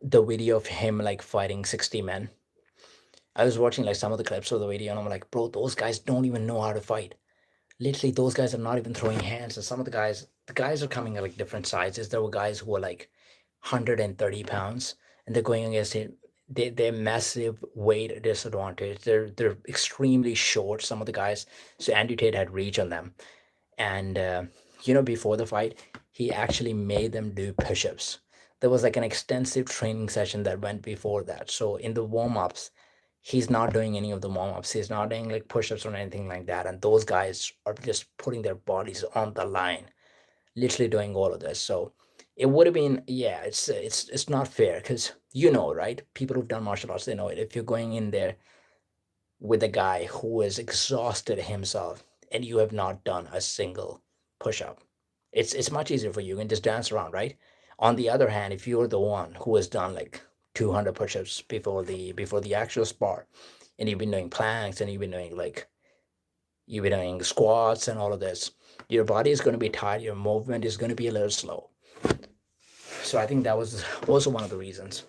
video of him like fighting 60 men? I was watching like some of the clips of the video, and I'm like, bro, those guys don't even know how to fight. Literally, those guys are not even throwing hands. And some of the guys are coming at like different sizes. There were guys who were like 130 pounds, and they're going against him. They're massive weight disadvantage. They're extremely short, some of the guys. So Andrew Tate had reach on them. And before the fight, he actually made them do push-ups. There was like an extensive training session that went before that. So in the warm-ups, he's not doing any of the warm-ups. He's not doing like push-ups or anything like that. And those guys are just putting their bodies on the line, literally doing all of this. So it would have been, yeah, it's not fair, because right? People who've done martial arts, they know it. If you're going in there with a guy who is exhausted himself and you have not done a single push-up, it's much easier for you. You can just dance around, right? On the other hand, if you're the one who has done like 200 push-ups before the actual spar, and you've been doing planks, and you've been doing squats and all of this, your body is going to be tired, your movement is going to be a little slow. So I think that was also one of the reasons.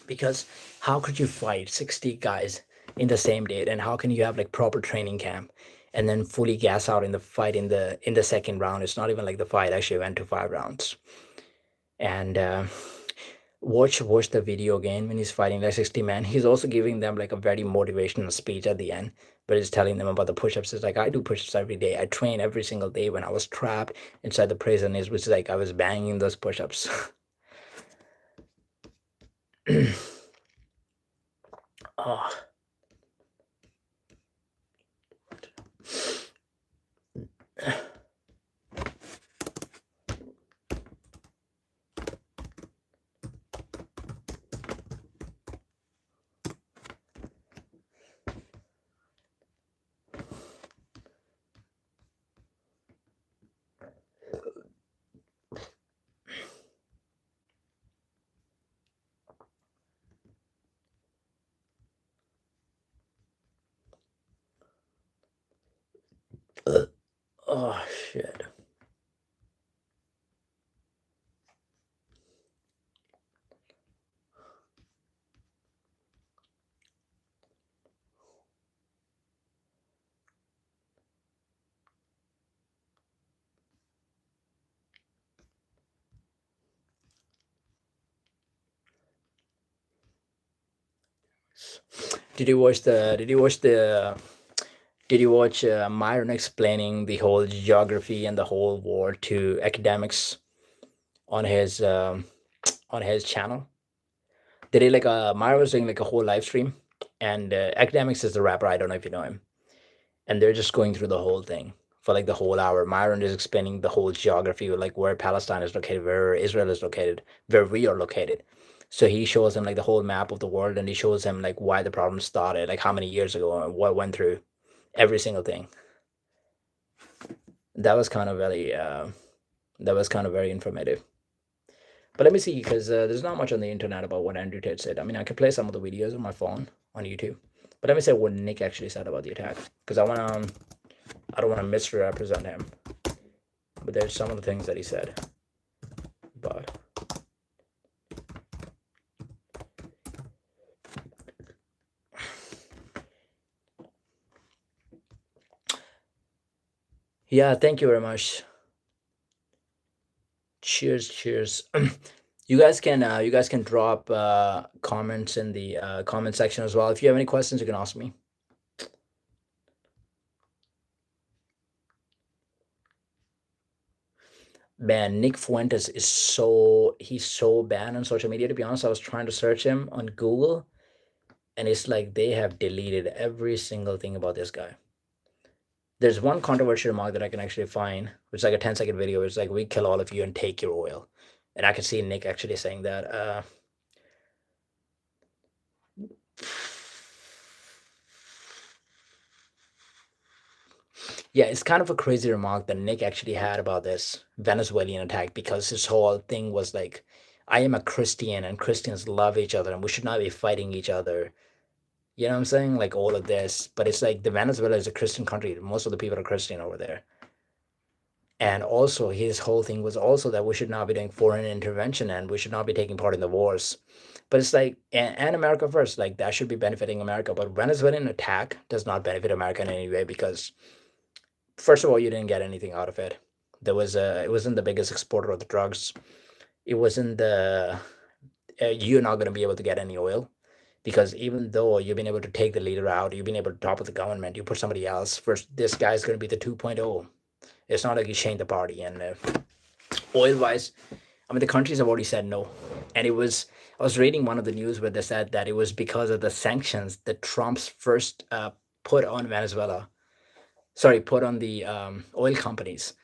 Because how could you fight 60 guys in the same day, and how can you have like proper training camp and then fully gas out in the fight in the second round? It's not even like the fight actually went to 5 rounds. And watch the video again when he's fighting like 60 men. He's also giving them like a very motivational speech at the end, but he's telling them about the push-ups. It's like, I do push-ups every day. I train every single day. When I was trapped inside the prison, it was like I was banging those push-ups. Oh. Oh shit. Did you watch the? Did you watch the? Did you watch Myron explaining the whole geography and the whole war to academics on his channel? They did like a Myron was doing like a whole live stream, and academics is the rapper. I don't know if you know him, and they're just going through the whole thing for like the whole hour. Myron is explaining the whole geography, like where Palestine is located, where Israel is located, where we are located. So he shows him like the whole map of the world, and he shows him like why the problem started, like how many years ago, and what went through every single thing. That was kind of very that was kind of very informative. But let me see, because there's not much on the internet about what Andrew Tate said. I mean, I could play some of the videos on my phone on YouTube, but let me say what Nick actually said about the attack, because I don't want to misrepresent him. But there's some of the things that he said. But yeah, thank you very much. Cheers, cheers. You guys can drop comments in the comment section as well. If you have any questions, you can ask me. Man, Nick Fuentes is he's so banned on social media. To be honest, I was trying to search him on Google, and it's like they have deleted every single thing about this guy. There's one controversial remark that I can actually find, which is like a 10-second video. It's like, we kill all of you and take your oil. And I can see Nick actually saying that. Yeah, it's kind of a crazy remark that Nick actually had about this Venezuelan attack, because his whole thing was like, I am a Christian and Christians love each other and we should not be fighting each other. You know what I'm saying? Like all of this. But it's like the Venezuela is a Christian country. Most of the people are Christian over there. And also, his whole thing was also that we should not be doing foreign intervention and we should not be taking part in the wars. But it's like, and America first, like that should be benefiting America. But Venezuelan attack does not benefit America in any way, because first of all, you didn't get anything out of it. It wasn't the biggest exporter of the drugs. It wasn't the, you're not going to be able to get any oil, because even though you've been able to take the leader out, you've been able to topple the government, you put somebody else first. This guy's going to be the 2.0. It's not like you change the party. And oil wise, I mean, the countries have already said no. And I was reading one of the news where they said that it was because of the sanctions that Trump's first put on Venezuela, sorry, put on the oil companies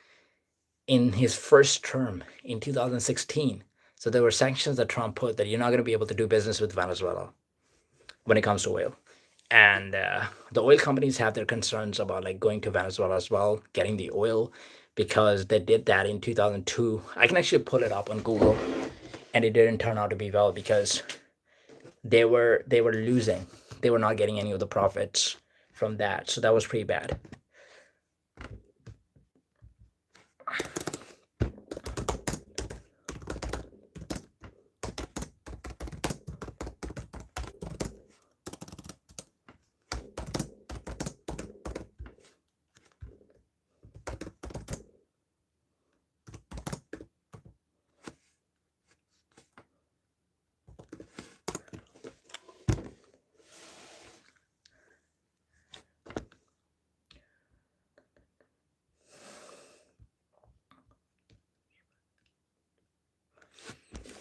in his first term in 2016. So there were sanctions that Trump put that you're not going to be able to do business with Venezuela when it comes to oil. And the oil companies have their concerns about like going to Venezuela as well, getting the oil, because they did that in 2002. I can actually pull it up on Google, and it didn't turn out to be well, because they were losing. They were not getting any of the profits from that. So that was pretty bad.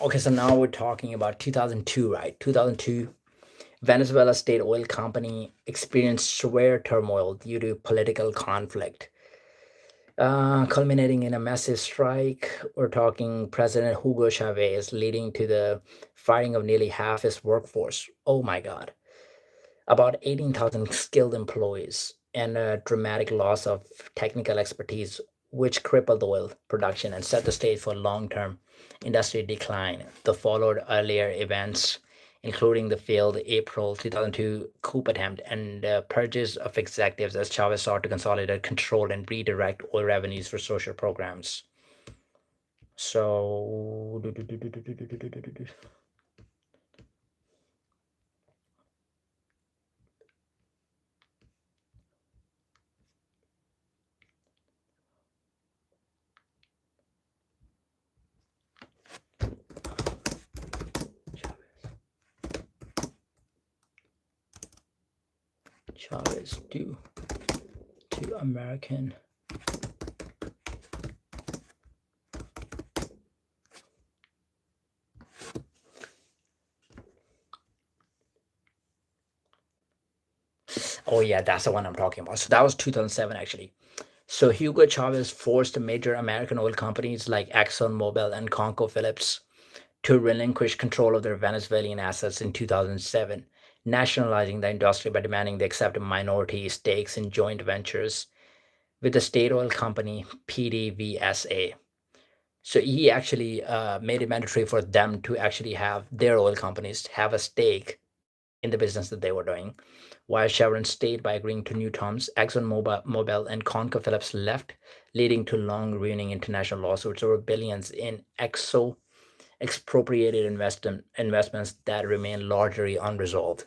Okay, so now we're talking about 2002, right? 2002, Venezuela State Oil Company experienced severe turmoil due to political conflict, culminating in a massive strike. We're talking President Hugo Chavez, leading to the firing of nearly half his workforce. Oh my God. About 18,000 skilled employees, and a dramatic loss of technical expertise, which crippled oil production and set the stage for long term industry decline. The followed earlier events including the failed April 2002 coup attempt and purges of executives as Chavez sought to consolidate control and redirect oil revenues for social programs. So, Chavez due to American. Oh yeah, that's the one I'm talking about. So that was 2007 actually. So Hugo Chavez forced major American oil companies like ExxonMobil and ConocoPhillips to relinquish control of their Venezuelan assets in 2007, nationalizing the industry by demanding they accept minority stakes in joint ventures with the state oil company PDVSA. So he actually made it mandatory for them to actually have their oil companies have a stake in the business that they were doing. While Chevron stayed by agreeing to new terms, ExxonMobil and ConocoPhillips left, leading to long running international lawsuits over billions in expropriated investments that remain largely unresolved.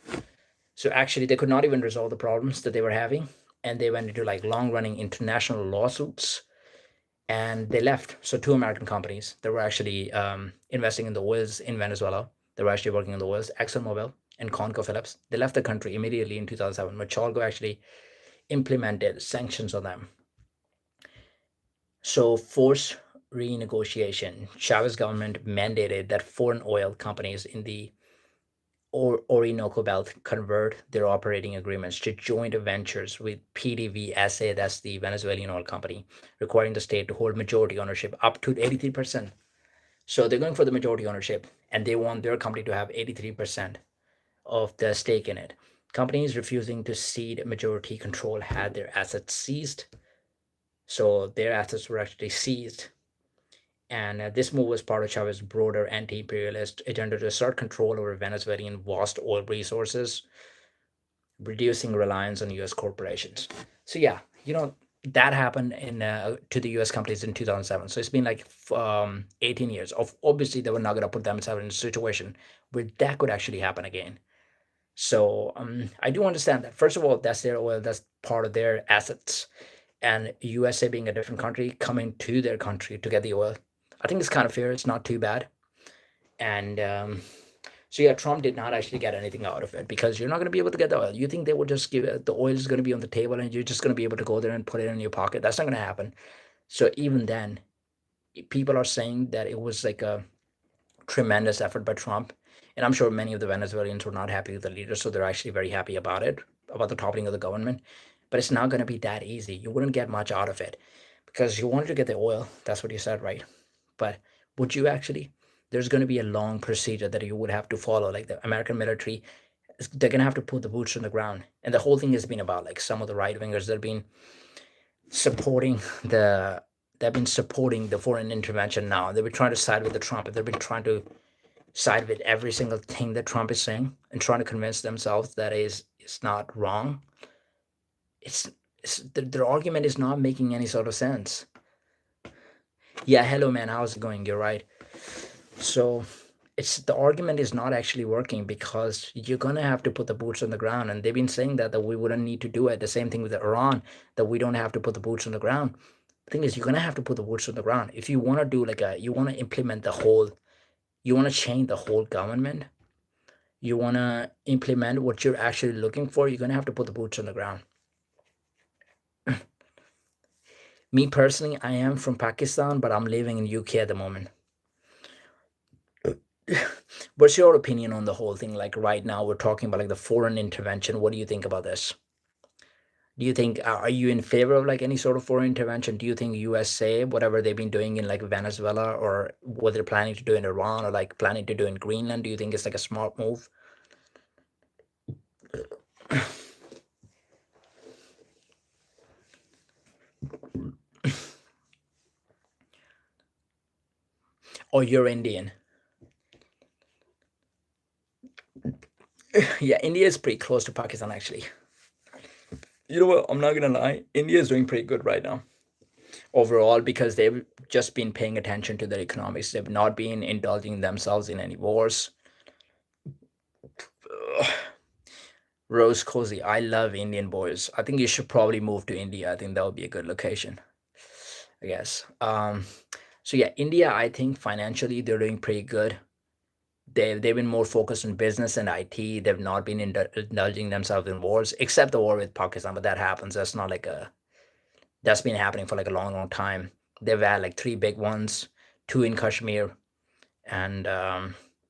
So actually, they could not even resolve the problems that they were having, and they went into like long-running international lawsuits, and they left. So two American companies that were actually investing in the oils in Venezuela, they were actually working in the oils, ExxonMobil and ConocoPhillips, they left the country immediately in 2007. Machalgo actually implemented sanctions on them. So forced renegotiation. Chavez government mandated that foreign oil companies in the Orinoco Belt convert their operating agreements to joint ventures with PDVSA, that's the Venezuelan oil company, requiring the state to hold majority ownership up to 83%. So they're going for the majority ownership, and they want their company to have 83% of the stake in it. Companies refusing to cede majority control had their assets seized. So their assets were actually seized. And this move was part of Chavez's broader anti imperialist agenda to assert control over Venezuelan vast oil resources, reducing reliance on US corporations. So, yeah, that happened in to the US companies in 2007. So it's been like 18 years. Of Obviously, they were not going to put themselves in a situation where that could actually happen again. So I do understand that. First of all, that's their oil, that's part of their assets. And USA being a different country, coming to their country to get the oil, I think it's kind of fair. It's not too bad. And so yeah, Trump did not actually get anything out of it because you're not going to be able to get the oil. You think they will just give it, the oil is going to be on the table and you're just going to be able to go there and put it in your pocket? That's not going to happen. So even then, people are saying that it was like a tremendous effort by Trump. And I'm sure many of the Venezuelans were not happy with the leader, so they're actually very happy about it, about the toppling of the government. But it's not going to be that easy. You wouldn't get much out of it because you wanted to get the oil. That's what you said, right? But would you actually? There's going to be a long procedure that you would have to follow. Like the American military, they're going to have to put the boots on the ground. And the whole thing has been about like some of the right wingers that have been supporting the they've been supporting the foreign intervention now. They've been trying to side with the Trump. They've been trying to side with every single thing that Trump is saying and trying to convince themselves that is not wrong. It's, their argument is not making any sort of sense. Yeah, hello man, how's it going? You're right. So it's the argument is not actually working because you're gonna have to put the boots on the ground, and they've been saying that we wouldn't need to do it. The same thing with Iran, that we don't have to put the boots on the ground. The thing is, you're gonna have to put the boots on the ground if you want to do like you want to implement the whole, you want to change the whole government, you want to implement what you're actually looking for, you're going to have to put the boots on the ground. Me personally, I am from Pakistan, but I'm living in UK at the moment. What's your opinion on the whole thing? Like right now, we're talking about like the foreign intervention. What do you think about this? Do you think are you in favor of like any sort of foreign intervention? Do you think USA, whatever they've been doing in like Venezuela or what they're planning to do in Iran or like planning to do in Greenland, do you think it's like a smart move? Or you're Indian? Yeah, India is pretty close to Pakistan actually. You know what? I'm not gonna lie. India is doing pretty good right now overall because they've just been paying attention to their economics. They've not been indulging themselves in any wars. Ugh. Rose Cozy, I love Indian boys. I think you should probably move to India. I think that would be a good location, I guess. So yeah, India, I think financially they're doing pretty good. They've been more focused on business and IT. They've not been indulging themselves in wars, except the war with Pakistan. But that happens. That's not like a that's been happening for like a long, long time. They've had like three big ones, two in Kashmir, and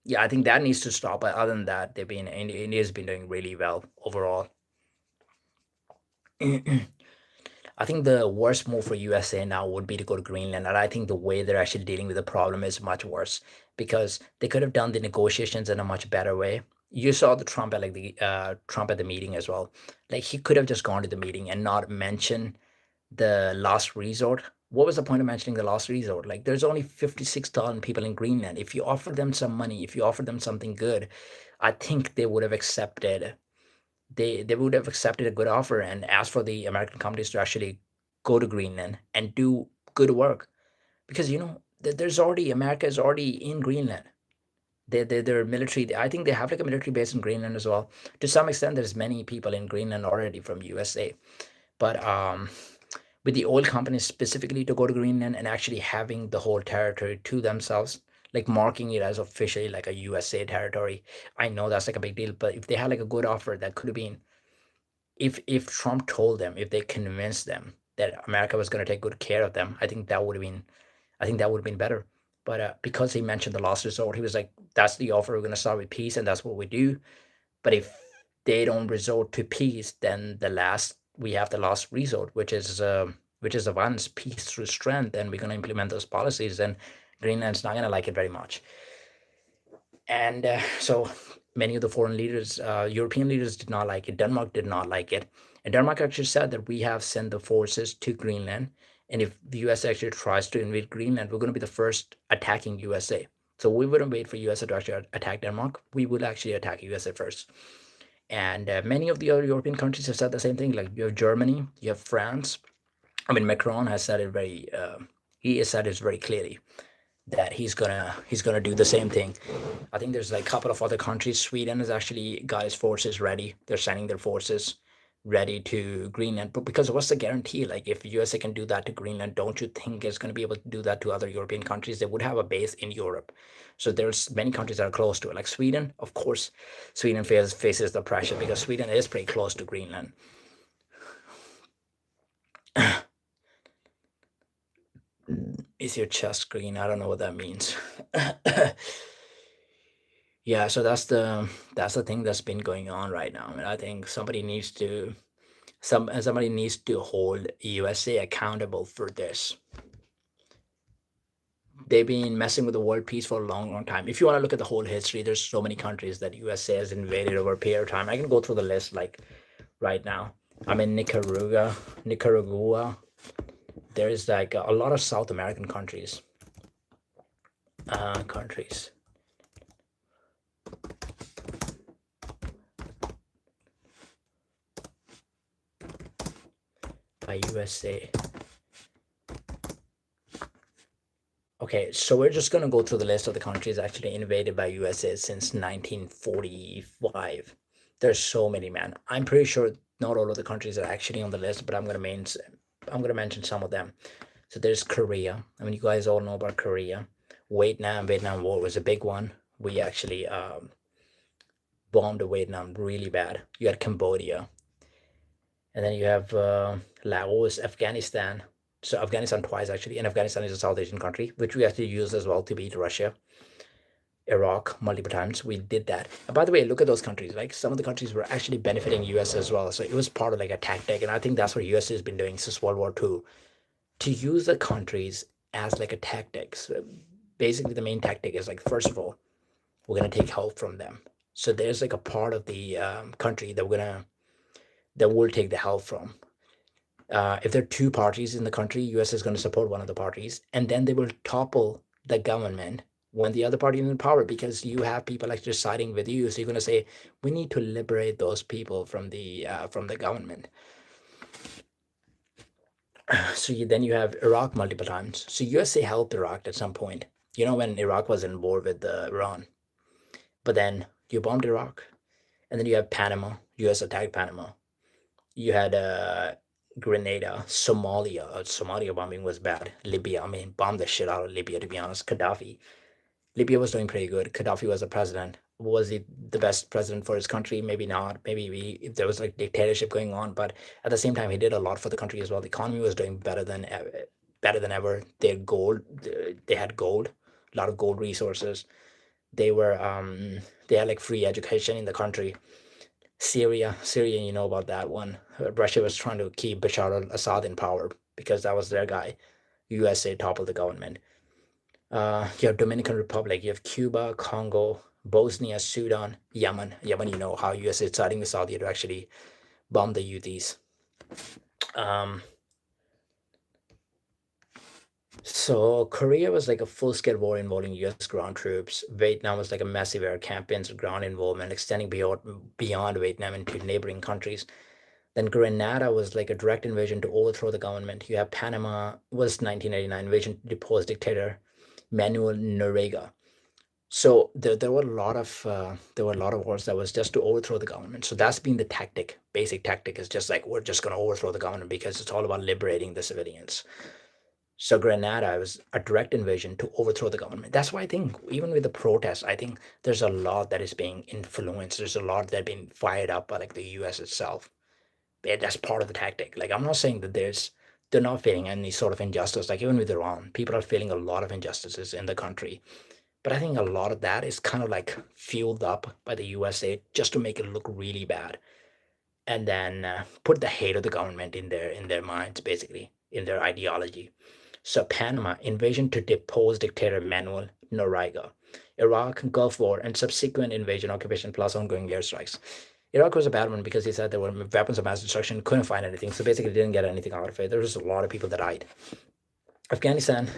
yeah, I think that needs to stop. But other than that, India's been doing really well overall. I think the worst move for USA now would be to go to Greenland, and I think the way they're actually dealing with the problem is much worse because they could have done the negotiations in a much better way. You saw the Trump at like the Trump at the meeting as well. Like he could have just gone to the meeting and not mention the last resort. What was the point of mentioning the last resort? Like there's only 56,000 people in Greenland. If you offer them some money, if you offer them something good, I think they would have accepted they would have accepted a good offer and asked for the American companies to actually go to Greenland and do good work because there's already America is already in Greenland. They're military. I think they have like a military base in Greenland as well. To some extent, there's many people in Greenland already from USA. But with the oil companies specifically to go to Greenland and actually having the whole territory to themselves, like marking it as officially like a USA territory, I know that's like a big deal. But if they had like a good offer that could have been if Trump told them, if they convinced them that America was going to take good care of them, I think that would have been better. But because he mentioned the last resort, he was like, "That's the offer. We're going to start with peace, and that's what we do." But if they don't resort to peace, then we have the last resort, which is the violence, peace through strength, and we're going to implement those policies. And Greenland's not going to like it very much. And so many of the foreign leaders, European leaders, did not like it. Denmark did not like it. And Denmark actually said that we have sent the forces to Greenland. And if the US actually tries to invade Greenland, we're going to be the first attacking USA. So we wouldn't wait for USA to actually attack Denmark. We would actually attack USA first. And many of the other European countries have said the same thing. Like you have Germany, you have France. I mean, Macron has said it very. He has said it very clearly that he's gonna do the same thing. I think there's like a couple of other countries. Sweden has actually got his forces ready. They're sending their forces ready to Greenland. But because what's the guarantee? Like if USA can do that to Greenland, don't you think it's going to be able to do that to other European countries? They would have a base in Europe. So there's many countries that are close to it. Like Sweden, of course, Sweden faces the pressure because Sweden is pretty close to Greenland. Is your chest green? I don't know what that means. Yeah, so that's the thing that's been going on right now. And I think somebody needs to hold USA accountable for this. They've been messing with the world peace for a long, long time. If you want to look at the whole history, there's so many countries that USA has invaded over a period of time. I can go through the list like right now. I'm in Nicaragua. There is like a lot of South American countries. Countries by USA. Okay, so we're just gonna go through the list of the countries actually invaded by USA since 1945. There's so many, man. I'm pretty sure not all of the countries are actually on the list, but I'm gonna mention some of them. So there's Korea. I mean, you guys all know about Korea. Vietnam War was a big one. We actually bombed Vietnam really bad. You had Cambodia, and then you have Laos, Afghanistan. So Afghanistan twice actually, and Afghanistan is a South Asian country, which we actually used as well to beat Russia. Iraq multiple times. We did that. And by the way, look at those countries. Like some of the countries were actually benefiting US as well. So it was part of like a tactic, and I think that's what US has been doing since World War II, to use the countries as like a tactic. So basically, the main tactic is like, first of all, we're gonna take help from them. So there's like a part of the country that we'll take the help from. If there are two parties in the country, US is going to support one of the parties, and then they will topple the government when the other party is in power, because you have people actually siding with you. So you're going to say we need to liberate those people from the government. So then you have Iraq multiple times. So USA helped Iraq at some point. You know, when Iraq was in war with Iran, but then you bombed Iraq, and then you have Panama. US attacked Panama. You had Grenada, Somalia. Somalia bombing was bad. Libya, I mean, bombed the shit out of Libya, to be honest. Gaddafi. Libya was doing pretty good. Gaddafi was the president. Was he the best president for his country? Maybe not. Maybe if there was like dictatorship going on, but at the same time, he did a lot for the country as well. The economy was doing better than ever. They had gold. They had gold, a lot of gold resources. They were they had like free education in the country. Syria, you know about that one. Russia was trying to keep Bashar al-Assad in power because that was their guy. USA toppled the government. You have Dominican Republic, you have Cuba, Congo, Bosnia, Sudan, Yemen. Yemen, you know how USA is siding with Saudi to actually bomb the Houthis. Um, so Korea was like a full-scale war involving U.S. ground troops. Vietnam was like a massive air campaigns of ground involvement, extending beyond Vietnam into neighboring countries. Then Grenada was like a direct invasion to overthrow the government. You have Panama was 1989 invasion to depose dictator Manuel Noriega. So there were a lot of wars that was just to overthrow the government. So that's been the tactic. Basic tactic is just like we're just going to overthrow the government because it's all about liberating the civilians. So Grenada was a direct invasion to overthrow the government. That's why I think even with the protests, I think there's a lot that is being influenced. There's a lot that being fired up by like the U.S. itself. That's part of the tactic. Like I'm not saying that they're not feeling any sort of injustice. Like even with Iran, people are feeling a lot of injustices in the country. But I think a lot of that is kind of like fueled up by the USA just to make it look really bad, and then put the hate of the government in their minds, basically in their ideology. So Panama invasion to depose dictator Manuel Noriega, Iraq Gulf War and subsequent invasion occupation plus ongoing airstrikes. Iraq was a bad one because he said there were weapons of mass destruction, couldn't find anything, so basically didn't get anything out of it. There was a lot of people that died. Afghanistan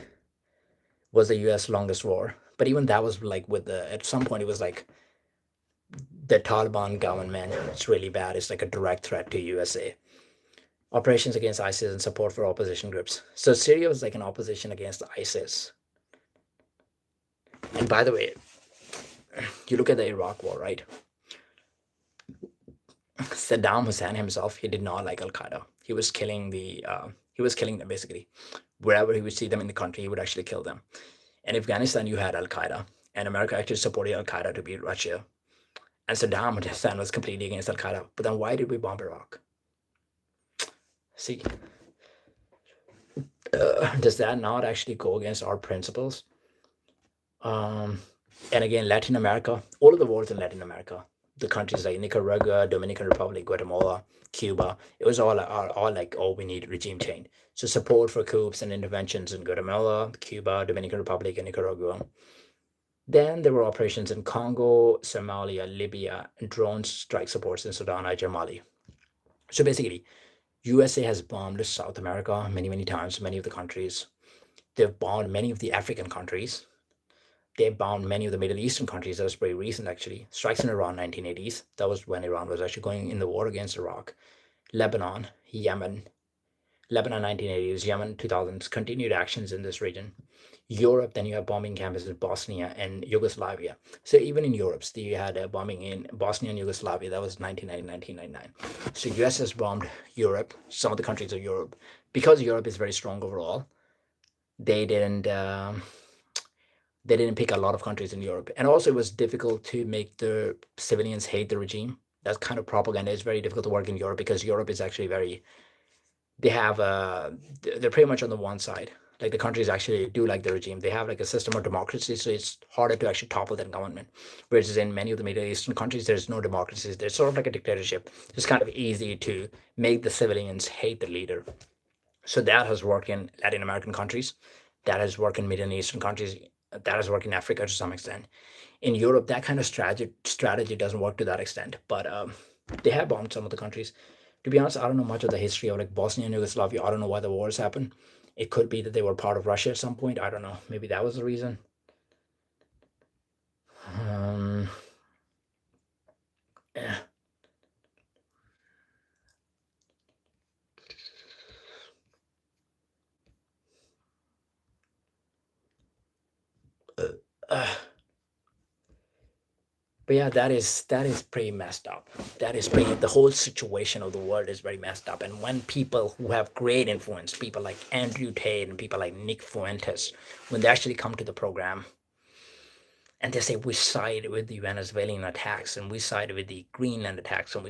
was the U.S. longest war, but even that was like with the at some point it was like the Taliban government. It's really bad. It's like a direct threat to USA. Operations against ISIS and support for opposition groups. So Syria was like an opposition against ISIS. And by the way, you look at the Iraq war, right? Saddam Hussein himself, he did not like Al Qaeda. He was killing them basically. Wherever he would see them in the country, he would actually kill them. In Afghanistan, you had Al Qaeda, and America actually supported Al Qaeda to beat Russia. And Saddam Hussein was completely against Al Qaeda. But then why did we bomb Iraq? See, does that not actually go against our principles? Um, and again, Latin America, all of the wars in Latin America, the countries like Nicaragua, Dominican Republic, Guatemala, Cuba, it was all like, oh, we need regime change. So support for coups and interventions in Guatemala, Cuba, Dominican Republic, and Nicaragua. Then there were operations in Congo, Somalia, Libya, and drone strike supports in Sudan, Niger, Mali. So basically, USA has bombed South America many times, many of the countries. They've bombed many of the African countries. They bombed many of the Middle Eastern countries. That was pretty recent, actually. Strikes in Iran, 1980s. That was when Iran was actually going in the war against Iraq. Lebanon, Yemen. Lebanon, 1980s. Yemen, 2000s. Continued actions in this region. Europe, then you have bombing camps in Bosnia and Yugoslavia. So even in Europe, you had a bombing in Bosnia and Yugoslavia. That was 1990, 1999. So US has bombed Europe, some of the countries of Europe. Because Europe is very strong overall, they didn't pick a lot of countries in Europe. And also it was difficult to make the civilians hate the regime. That kind of propaganda is very difficult to work in Europe because Europe is actually they're pretty much on the one side. Like the countries actually do like the regime. They have like a system of democracy, so it's harder to actually topple that government. Whereas in many of the Middle Eastern countries, there's no democracies. There's sort of like a dictatorship. It's kind of easy to make the civilians hate the leader. So that has worked in Latin American countries. That has worked in Middle Eastern countries. That has worked in Africa to some extent. In Europe, that kind of strategy doesn't work to that extent. But they have bombed some of the countries. To be honest, I don't know much of the history of like Bosnia and Yugoslavia. I don't know why the wars happened. It could be that they were part of Russia at some point. I don't know. Maybe that was the reason. Um, yeah. Uh, but yeah, that is pretty messed up. That is pretty. The whole situation of the world is very messed up. And when people who have great influence, people like Andrew Tate and people like Nick Fuentes, when they actually come to the program and they say we side with the Venezuelan attacks and we side with the Greenland attacks and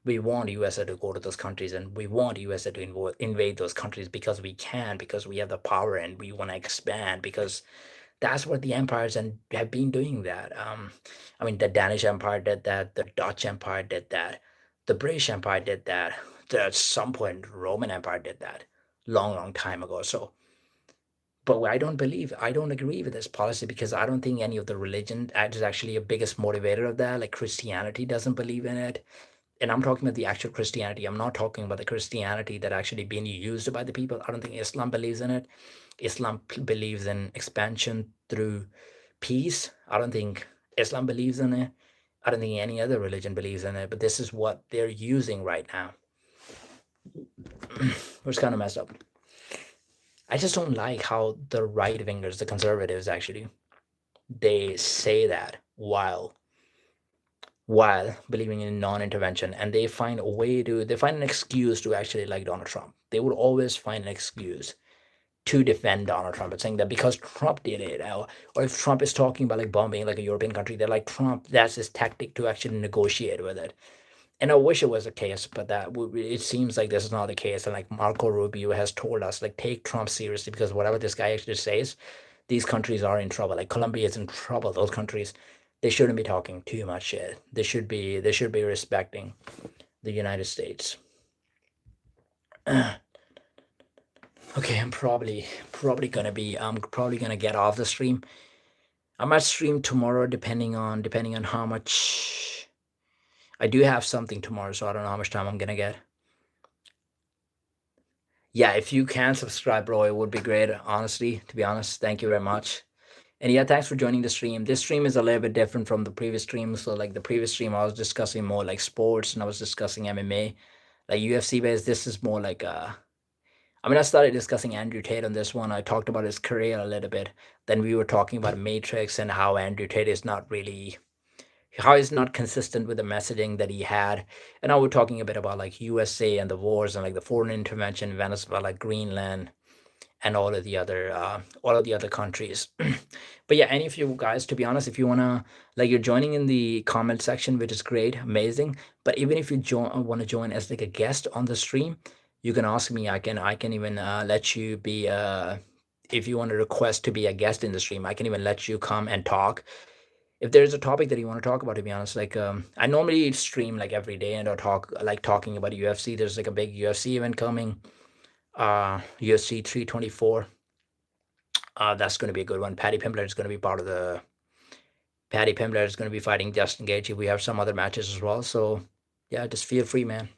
we want USA to go to those countries and we want USA to invade those countries because we can, because we have the power and we want to expand, because that's what the empires and have been doing that. I mean, the Danish Empire did that, the Dutch Empire did that, the British Empire did that, at some point Roman Empire did that, long time ago. So but I don't agree with this policy because I don't think any of the religion is actually a biggest motivator of that. Like Christianity doesn't believe in it. And I'm talking about the actual Christianity. I'm not talking about the Christianity that actually being used by the people. I don't think Islam believes in it. Islam believes in expansion through peace. I don't think Islam believes in it. I don't think any other religion believes in it. But this is what they're using right now, which is kind of messed up. I just don't like how the right wingers, the conservatives, actually they say that while believing in non-intervention, and they find an excuse to actually like Donald Trump. They would always find an excuse to defend Donald Trump and saying that because Trump did it, or if Trump is talking about like bombing like a European country, they're like Trump. That's his tactic to actually negotiate with it. And I wish it was the case, but it seems like this is not the case. And like Marco Rubio has told us, like take Trump seriously because whatever this guy actually says, these countries are in trouble. Like Colombia is in trouble. Those countries, they shouldn't be talking too much shit. They should be respecting the United States. Okay, I'm probably gonna get off the stream. I might stream tomorrow depending on how much I do have something tomorrow, so I don't know how much time I'm gonna get. Yeah, if you can subscribe, bro, it would be great. Honestly, to be honest, thank you very much. And yeah, thanks for joining the stream. This stream is a little bit different from the previous stream. So like the previous stream, I was discussing more like sports and I was discussing MMA, like UFC based. This is more like I mean, I started discussing Andrew Tate on this one. I talked about his career a little bit. Then we were talking about Matrix and how Andrew Tate is not really how he's not consistent with the messaging that he had. And now we're talking a bit about like USA and the wars and like the foreign intervention, Venezuela, Greenland, and all of the other countries. But yeah, any of you guys, to be honest, if you wanna like you're joining in the comment section, which is great, amazing. But even if you want to join as like a guest on the stream, you can ask me. I can even let you be if you want to request to be a guest in the stream, I can even let you come and talk if there's a topic that you want to talk about. To be honest, like I normally stream like every day and I'll talking about UFC. There's like a big UFC event coming, UFC 324. That's going to be a good one. Paddy Pimbler is going to be fighting Justin Gaethje. We have some other matches as well. So yeah, just feel free, man.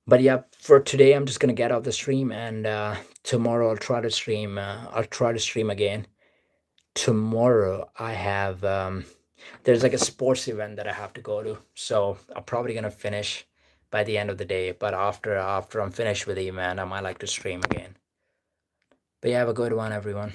But yeah, for today, I'm just gonna get off the stream, and tomorrow I'll try to stream. I'll try to stream again. Tomorrow I have there's like a sports event that I have to go to, so I'm probably gonna finish by the end of the day. But after I'm finished with the event, I might like to stream again. But yeah, have a good one, everyone.